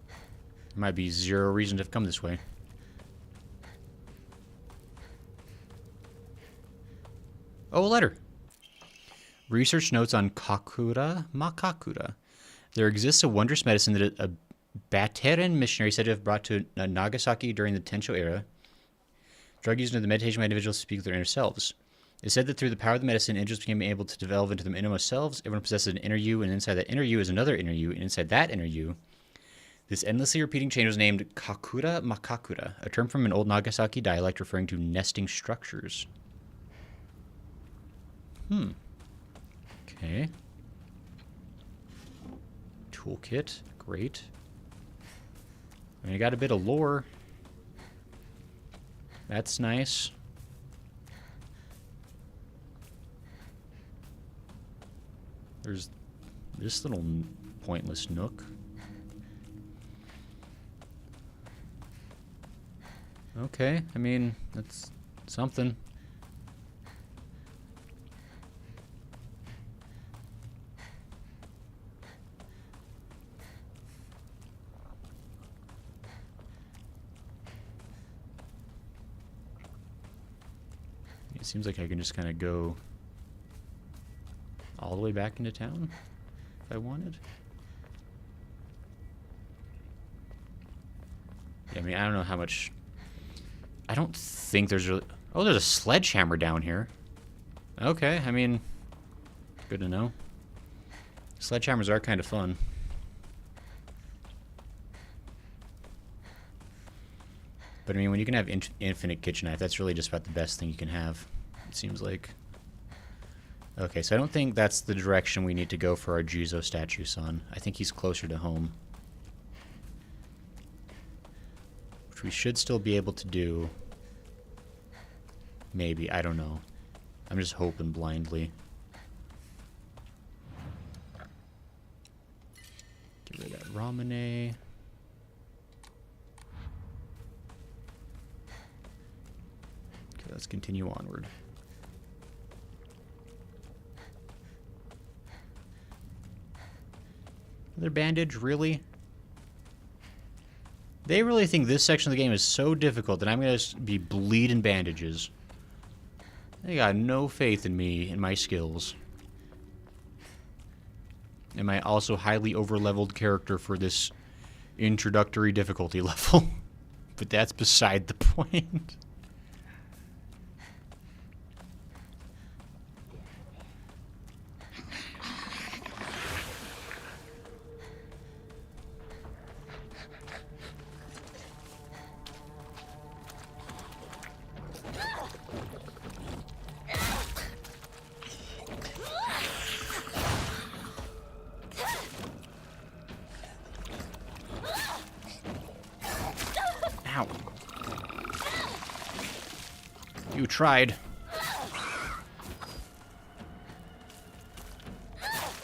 There might be zero reason to come this way. Oh, a letter. Research notes on Kakura Makakura. There exists a wondrous medicine that a Bateran missionary said to have brought to Nagasaki during the Tensho era. Drug used in the meditation by individuals to speak with their inner selves. It said that through the power of the medicine, individuals became able to develop into their innermost selves. Everyone possesses an inner you, and inside that inner you is another inner you, and inside that inner you, This endlessly repeating chain was named Kakura Makakura, a term from an old Nagasaki dialect referring to nesting structures. Okay. Toolkit. Great. I mean, I got a bit of lore. That's nice. There's this little pointless nook. Okay, I mean, that's something. It seems like I can just kind of go all the way back into town if I wanted. Yeah, I mean, I don't know how much... I don't think there's really... Oh, there's a sledgehammer down here. Okay, I mean, good to know. Sledgehammers are kind of fun. But I mean, when you can have infinite kitchen knife, that's really just about the best thing you can have, it seems like. Okay, so I don't think that's the direction we need to go for our Jizo statue son. I think he's closer to home. Which we should still be able to do. Maybe, I don't know. I'm just hoping blindly. Get rid of that Ramune. Okay, let's continue onward. Another bandage, really? They really think this section of the game is so difficult that I'm going to be bleeding bandages. They got no faith in me and my skills. And my also highly over-leveled character for this introductory difficulty level. But that's beside the point. Ow. You tried.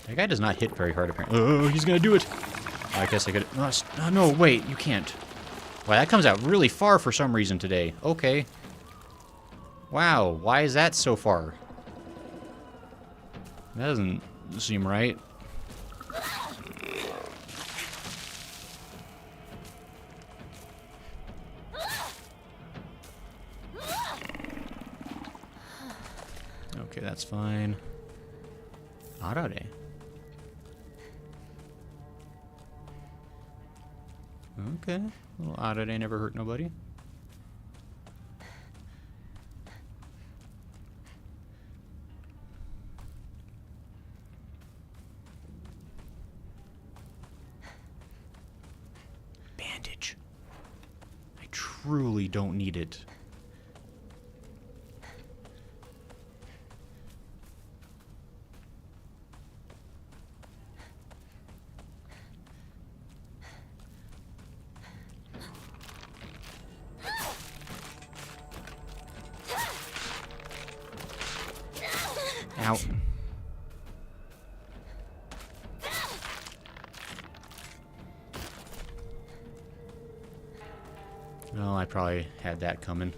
That guy does not hit very hard, apparently. Oh, he's gonna do it. I guess I could... Oh, no, wait, you can't. Wow, that comes out really far for some reason today. Okay. Wow, why is that so far? That doesn't seem right. Okay, that's fine. Arare. Okay. Well, Arare never hurt nobody. Bandage. I truly don't need it. Ow. Oh, I probably had that coming.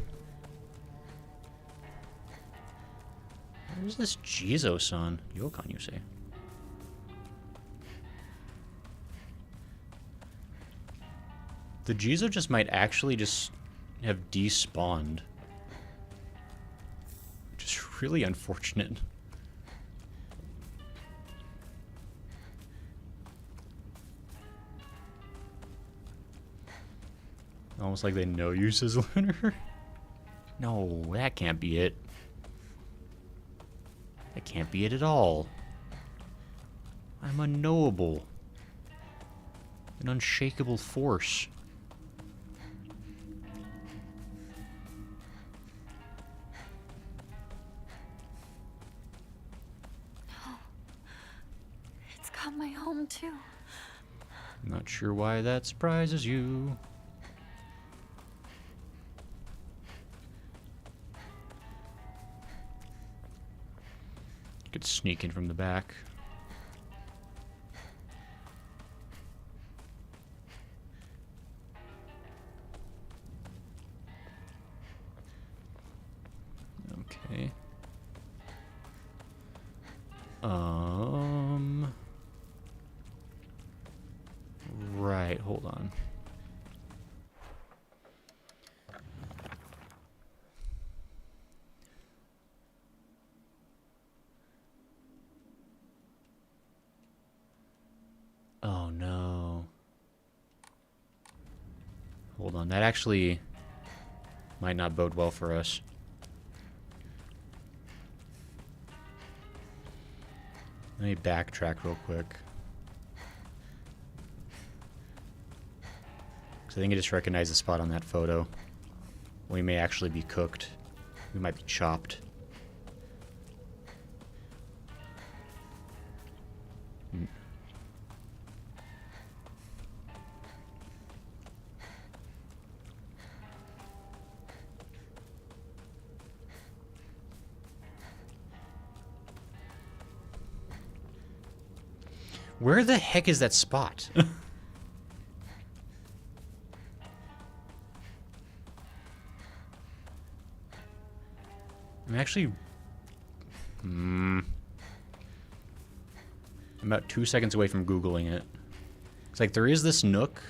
Where's this Jizo-san? Yokan, you say? The Jizo just might actually just have despawned. Which is really unfortunate. Almost like they know you, says Lunar. No, that can't be it. That can't be it at all. I'm unknowable. An unshakable force. It's got my home too. Not sure why that surprises you. Could sneak in from the back. Okay. Right, hold on. Oh no. Hold on, that actually might not bode well for us. Let me backtrack real quick. Because I think I just recognized the spot on that photo. We may actually be cooked. We might be chopped. Where the heck is that spot? I'm actually... I'm about 2 seconds away from Googling it. It's like, there is this nook.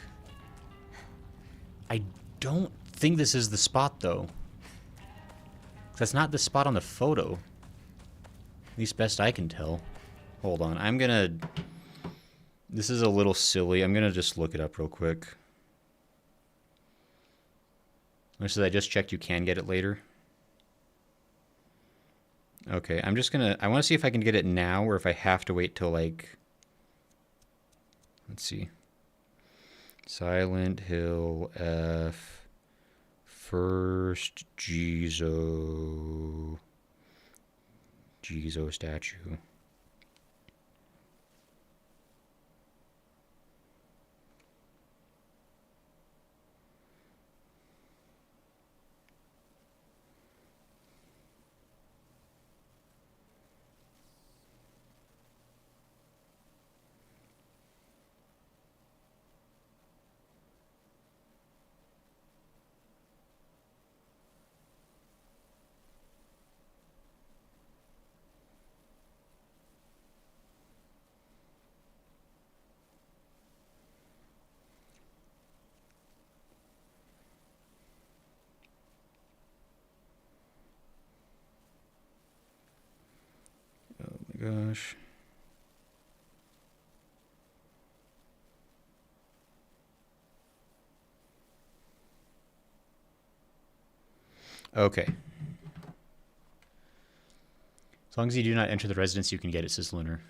I don't think this is the spot, though. That's not the spot on the photo. At least best I can tell. Hold on, I'm gonna... This is a little silly. I'm gonna just look it up real quick. This is, I just checked you can get it later. Okay, I'm just gonna... I want to see if I can get it now or if I have to wait till, like... Let's see. Silent Hill F... First Jizo statue. Gosh. Okay. As long as you do not enter the residence, you can get it, says Lunar.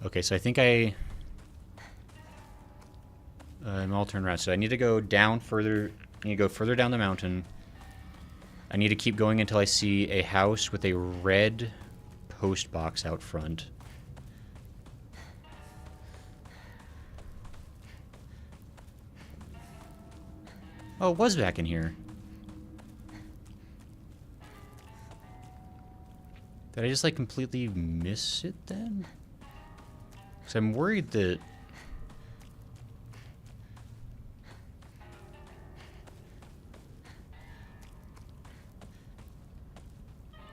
Okay, so I think I'm all turned around. So I need to go down further. I need to go further down the mountain. I need to keep going until I see a house with a red post box out front. Oh, it was back in here. Did I just, like, completely miss it then? Because I'm worried that...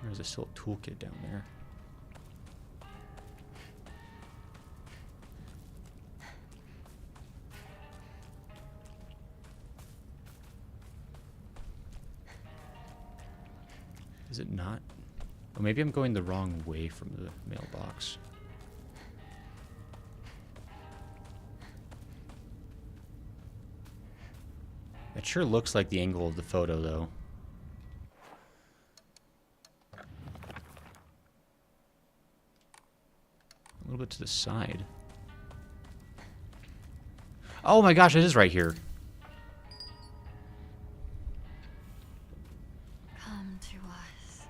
There's still a toolkit down there. Is it not? Oh, maybe I'm going the wrong way from the mailbox. It sure looks like the angle of the photo, though. A little bit to the side. Oh my gosh, it is right here. Come to us.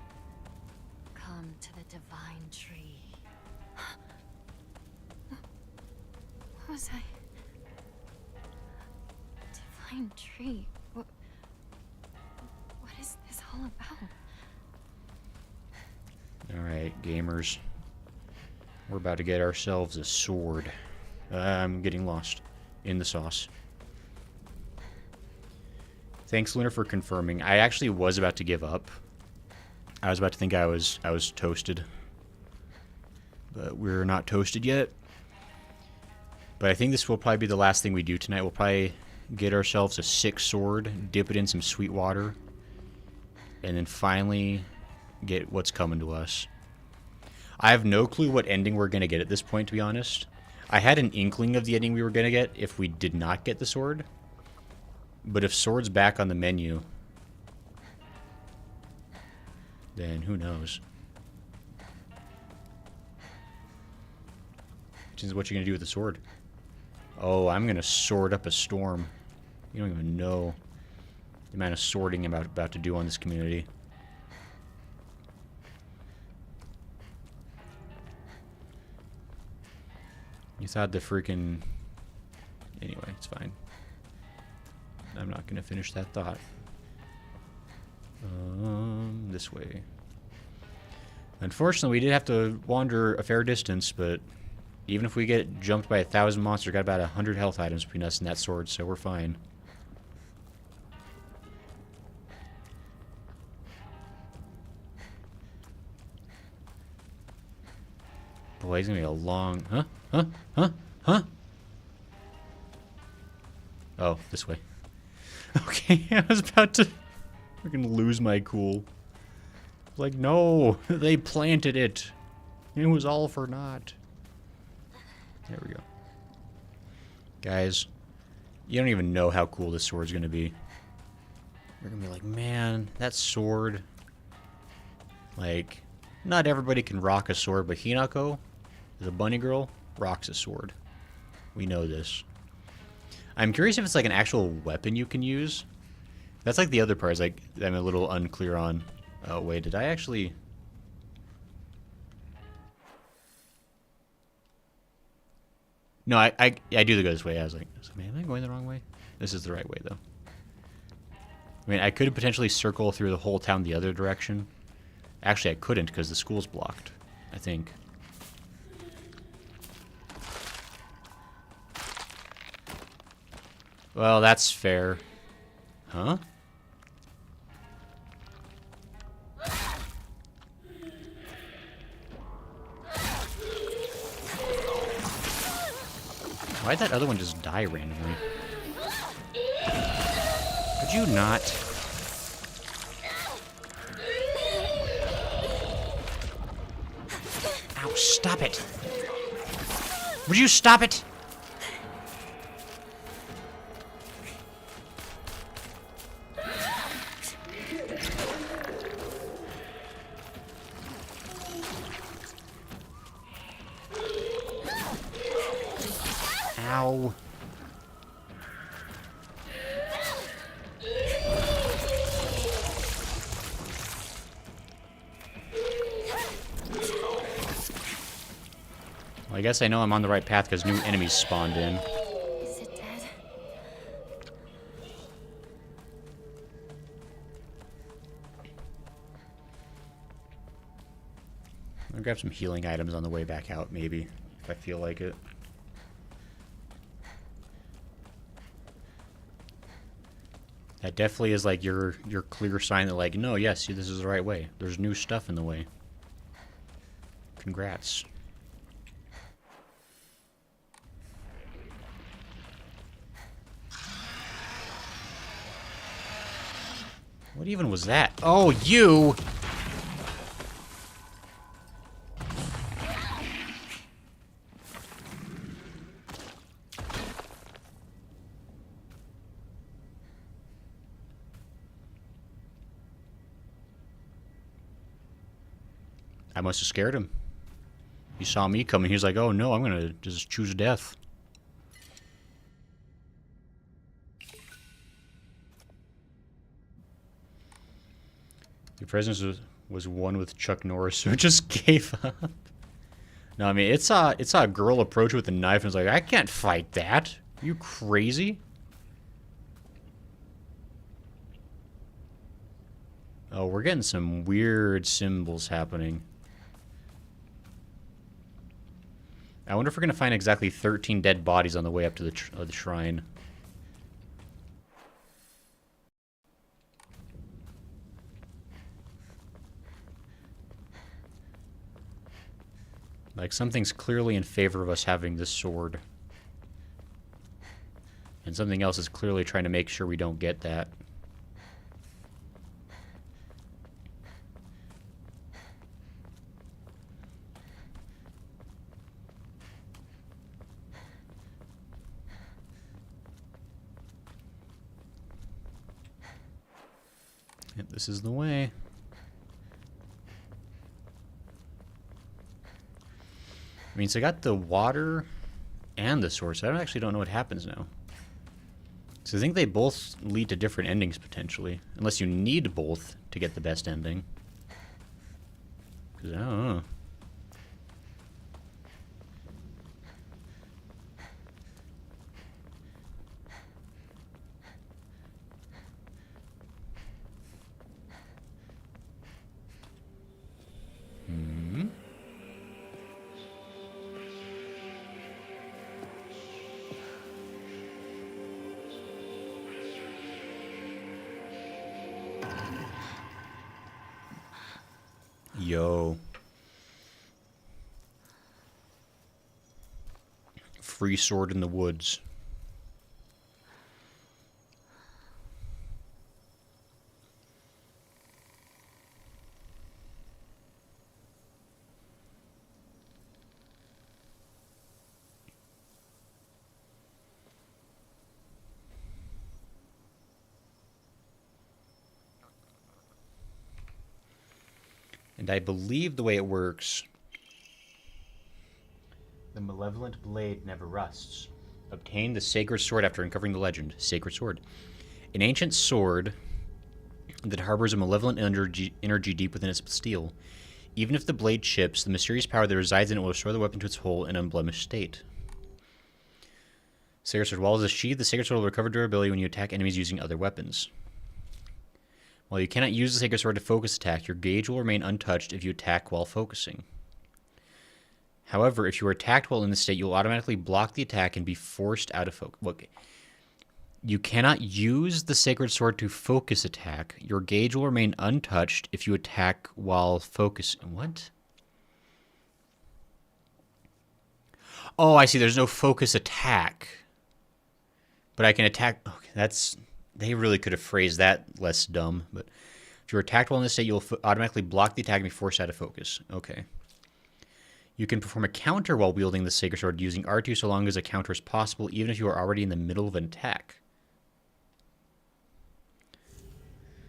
Come to the divine tree. What was I? Divine tree? What is this all about? Alright, gamers. We're about to get ourselves a sword. I'm getting lost in the sauce. Thanks, Luna, for confirming. I actually was about to give up. I was about to think I was toasted. But we're not toasted yet. But I think this will probably be the last thing we do tonight. We'll probably get ourselves a 6 sword, dip it in some sweet water, and then finally get what's coming to us. I have no clue what ending we're going to get at this point, to be honest. I had an inkling of the ending we were going to get if we did not get the sword. But if sword's back on the menu, then who knows? What you going to do with the sword? Oh, I'm going to sword up a storm. You don't even know the amount of sorting I'm about to do on this community. You thought the freaking... Anyway, it's fine. I'm not going to finish that thought. This way. Unfortunately, we did have to wander a fair distance, but even if we get jumped by 1,000 monsters, we got about 100 health items between us and that sword, so we're fine. Boy, it's gonna be a long... Huh? Oh, this way. Okay, I was about to freaking lose my cool. Like, no, they planted it. It was all for naught. There we go. Guys, you don't even know how cool this sword's gonna be. You're gonna be like, man, that sword. Like, not everybody can rock a sword, but Hinako, the bunny girl, rocks a sword. We know this. I'm curious if it's like an actual weapon you can use. That's like the other part. Is like I'm a little unclear on. Oh wait, did I actually? No, I do go this way. I was like, man, am I going the wrong way? This is the right way though. I mean, I could potentially circle through the whole town the other direction. Actually, I couldn't because the school's blocked, I think. Well, that's fair. Huh? Why'd that other one just die randomly? Could you not? Ow, stop it! Would you stop it? Ow. Well, I guess I know I'm on the right path because new enemies spawned in. Is it dead? I'll grab some healing items on the way back out, maybe, if I feel like it. That definitely is like your clear sign that like, no, yes, this is the right way. There's new stuff in the way. Congrats. What even was that? Oh, you! I must have scared him. He saw me coming. He was like, oh no, I'm going to just choose death. Your presence was one with Chuck Norris, so it just gave up. No, I mean, it saw a girl approach with a knife and was like, I can't fight that. Are you crazy? Oh, we're getting some weird symbols happening. I wonder if we're going to find exactly 13 dead bodies on the way up to the shrine. Like, something's clearly in favor of us having this sword. And something else is clearly trying to make sure we don't get that. Yep, this is the way. I mean, so I got the water and the source. I actually don't know what happens now. So I think they both lead to different endings, potentially. Unless you need both to get the best ending. Because I don't know. Yo. Free sword in the woods. And I believe the way it works, the malevolent blade never rusts. Obtain the sacred sword after uncovering the legend. Sacred sword. An ancient sword that harbors a malevolent energy deep within its steel. Even if the blade chips, the mysterious power that resides in it will restore the weapon to its whole and unblemished state. Sacred sword. While it is a sheath, the sacred sword will recover durability when you attack enemies using other weapons. While you cannot use the sacred sword to focus attack, your gauge will remain untouched if you attack while focusing. However, if you are attacked while in this state, you will automatically block the attack and be forced out of focus. Look, you cannot use the sacred sword to focus attack. Your gauge will remain untouched if you attack while focusing. What? Oh, I see. There's no focus attack. But I can attack. Okay, that's... They really could have phrased that less dumb. But if you're attacked while in this state, you'll automatically block the attack and be forced out of focus. Okay. You can perform a counter while wielding the sacred sword using R2 so long as a counter is possible, even if you are already in the middle of an attack.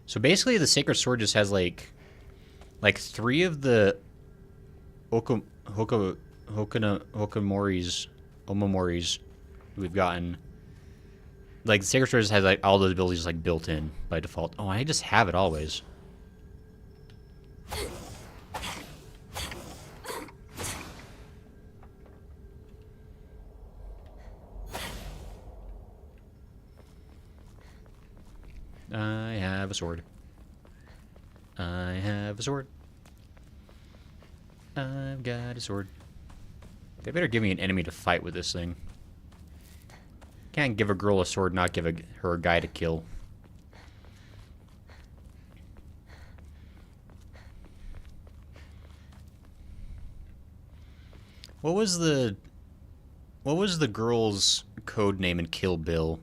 So basically, the sacred sword just has like 3 of the Omomoris we've gotten. Like, the sacred sword just has like all those abilities like built in by default. Oh, I just have it always. I have a sword. I have a sword. I've got a sword. They better give me an enemy to fight with this thing. Can't give a girl a sword, not give her a guy to kill. What was the girl's code name in Kill Bill?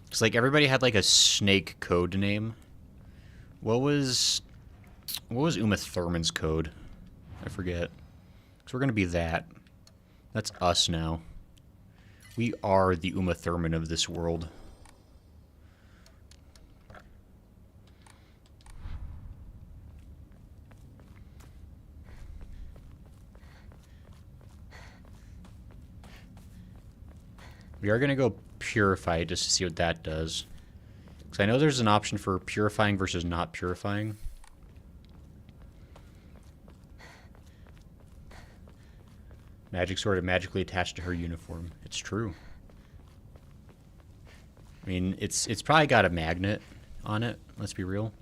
It's like everybody had like a snake code name. What was Uma Thurman's code? I forget. So we're gonna be that. That's us now. We are the Uma Thurman of this world. We are going to go purify just to see what that does. Because I know there's an option for purifying versus not purifying. Magic sword magically attached to her uniform. It's true. I mean, it's probably got a magnet on it. Let's be real.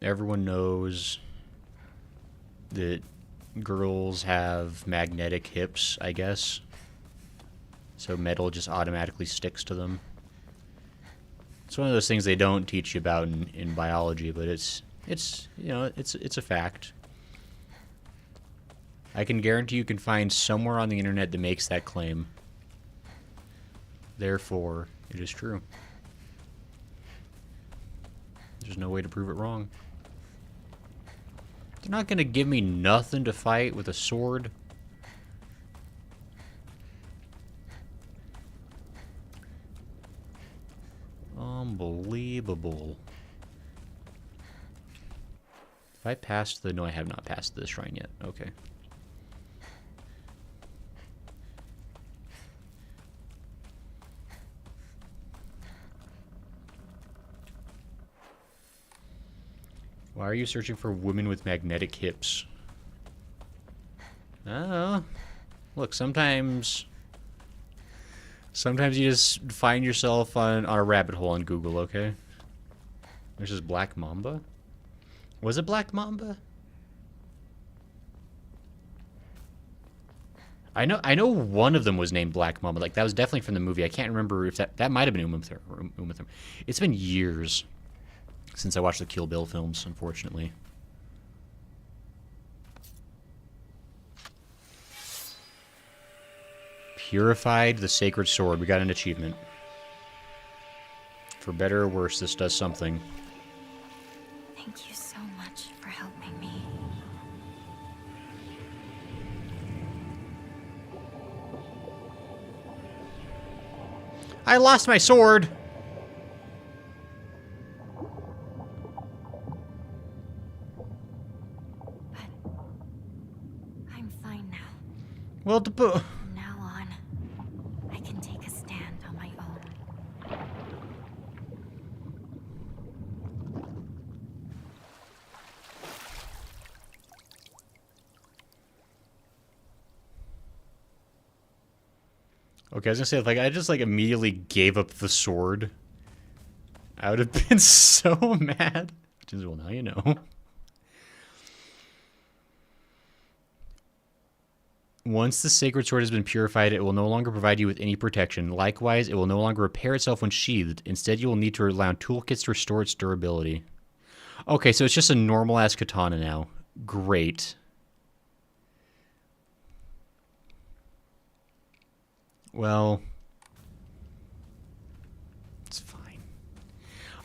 Everyone knows that girls have magnetic hips, I guess. So metal just automatically sticks to them. It's one of those things they don't teach you about in biology, but it's you know, it's a fact. I can guarantee you can find somewhere on the internet that makes that claim. Therefore, it is true. There's no way to prove it wrong. They're not gonna give me nothing to fight with a sword. Unbelievable. Have I passed the... No, I have not passed the shrine yet. Okay. Why are you searching for women with magnetic hips? Oh. Look, sometimes you just find yourself on a rabbit hole on Google, okay? There's this Black Mamba? Was it Black Mamba? I know one of them was named Black Mamba. Like, that was definitely from the movie. I can't remember if that might have been Uma Thurman. It's been years since I watched the Kill Bill films, unfortunately. Purified the sacred sword. We got an achievement. For better or worse, this does something. Thank you so much for helping me. I lost my sword! I'm fine now. Well, From now on, I can take a stand on my own. okay, I was gonna say, if like I just like immediately gave up the sword, I would have been so mad. Which is, well, now you know. Once the sacred sword has been purified, it will no longer provide you with any protection. Likewise, it will no longer repair itself when sheathed. Instead, you will need to rely on toolkits to restore its durability. Okay, so it's just a normal-ass katana now. Great. Well, it's fine.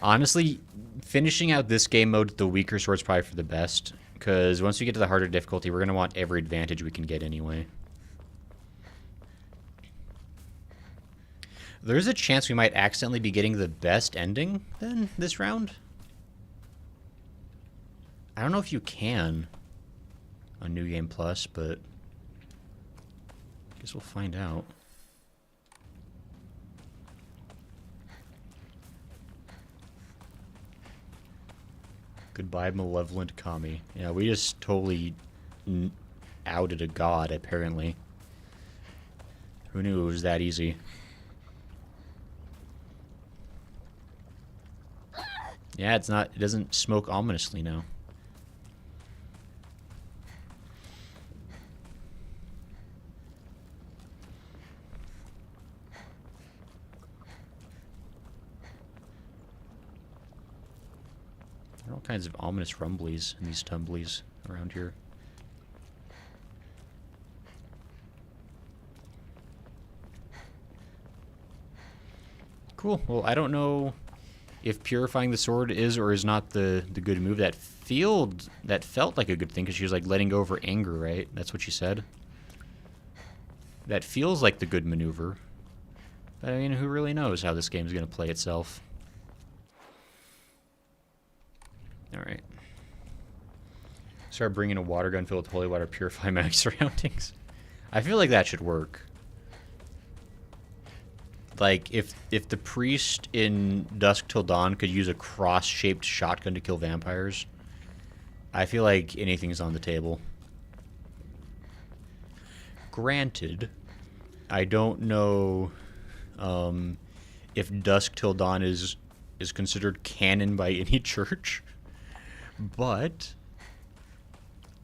Honestly, finishing out this game mode with the weaker sword's probably for the best. Because once we get to the harder difficulty, we're going to want every advantage we can get anyway. There's a chance we might accidentally be getting the best ending, then, this round. I don't know if you can on New Game Plus, but I guess we'll find out. Goodbye, malevolent Kami. Yeah, we just totally outed a god, apparently. Who knew it was that easy? Yeah, it's not... It doesn't smoke ominously now. There are all kinds of ominous rumblies in these tumblies around here. Cool. Well, I don't know if purifying the sword is or is not the good move. That felt like a good thing because she was like letting go of her anger, right? That's what she said. That feels like the good maneuver. But I mean, who really knows how this game is going to play itself? Alright. Start bringing a water gun filled with holy water, purify my surroundings. I feel like that should work. Like, if the priest in Dusk Till Dawn could use a cross-shaped shotgun to kill vampires, I feel like anything's on the table. Granted, I don't know if Dusk Till Dawn is considered canon by any church, but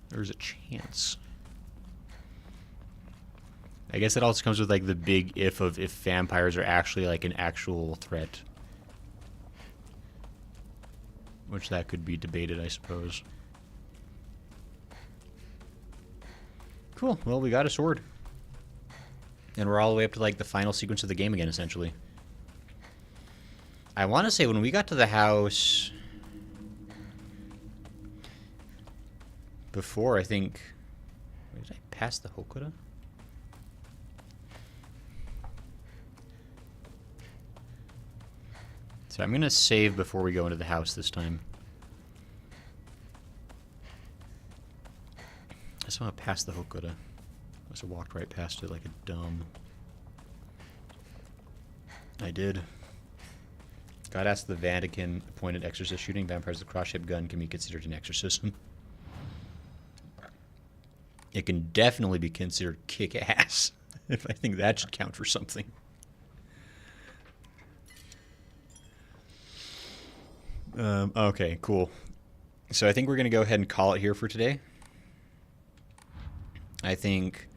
there's a chance. I guess it also comes with like the big if of if vampires are actually like an actual threat, which that could be debated, I suppose. Cool. Well, we got a sword. And we're all the way up to, like, the final sequence of the game again, essentially. I want to say when we got to the house before, I think... Wait, did I pass the Hokuda? So I'm going to save before we go into the house this time. I just want to pass the Hokuda. I must have walked right past it like a dumb. I did. God asked the Vatican appointed exorcist shooting vampires with a cross-shaped gun can be considered an exorcism. It can definitely be considered kick-ass, if I think that should count for something. Okay, cool. So I think we're going to go ahead and call it here for today. I think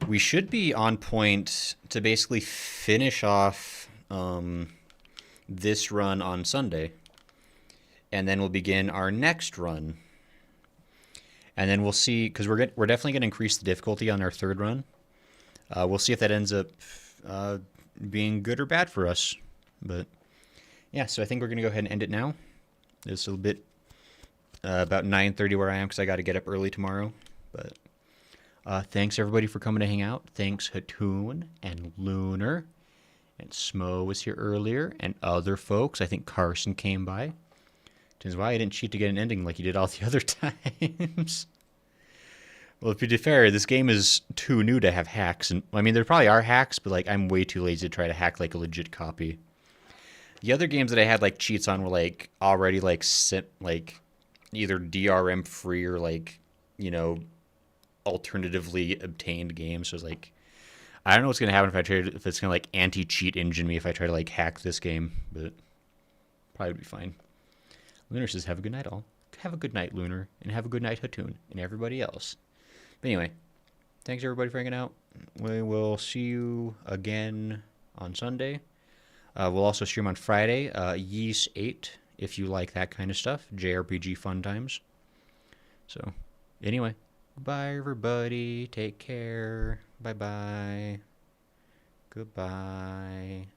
we should be on point to basically finish off this run on Sunday. And then we'll begin our next run. And then we'll see, because we're definitely going to increase the difficulty on our third run. We'll see if that ends up being good or bad for us. But yeah, so I think we're going to go ahead and end it now. It's a little bit about 9:30 where I am because I got to get up early tomorrow. But thanks everybody for coming to hang out. Thanks Hatoon and Lunar. And Smo was here earlier. And other folks. I think Carson came by. Which is why I didn't cheat to get an ending like you did all the other times. Well, to be fair, this game is too new to have hacks. And I mean, there probably are hacks, but like I'm way too lazy to try to hack like a legit copy. The other games that I had like cheats on were like already like either DRM free or like, you know, alternatively obtained games. So it's like, I don't know what's gonna happen if it's gonna like anti-cheat engine me if I try to like hack this game, but probably be fine. Lunar says, have a good night, all. Have a good night, Lunar, and have a good night, Hatoon, and everybody else. But anyway, thanks everybody for hanging out. We will see you again on Sunday. We'll also stream on Friday, Yeast 8, if you like that kind of stuff. JRPG fun times. So, anyway, goodbye everybody. Take care. Bye-bye. Goodbye.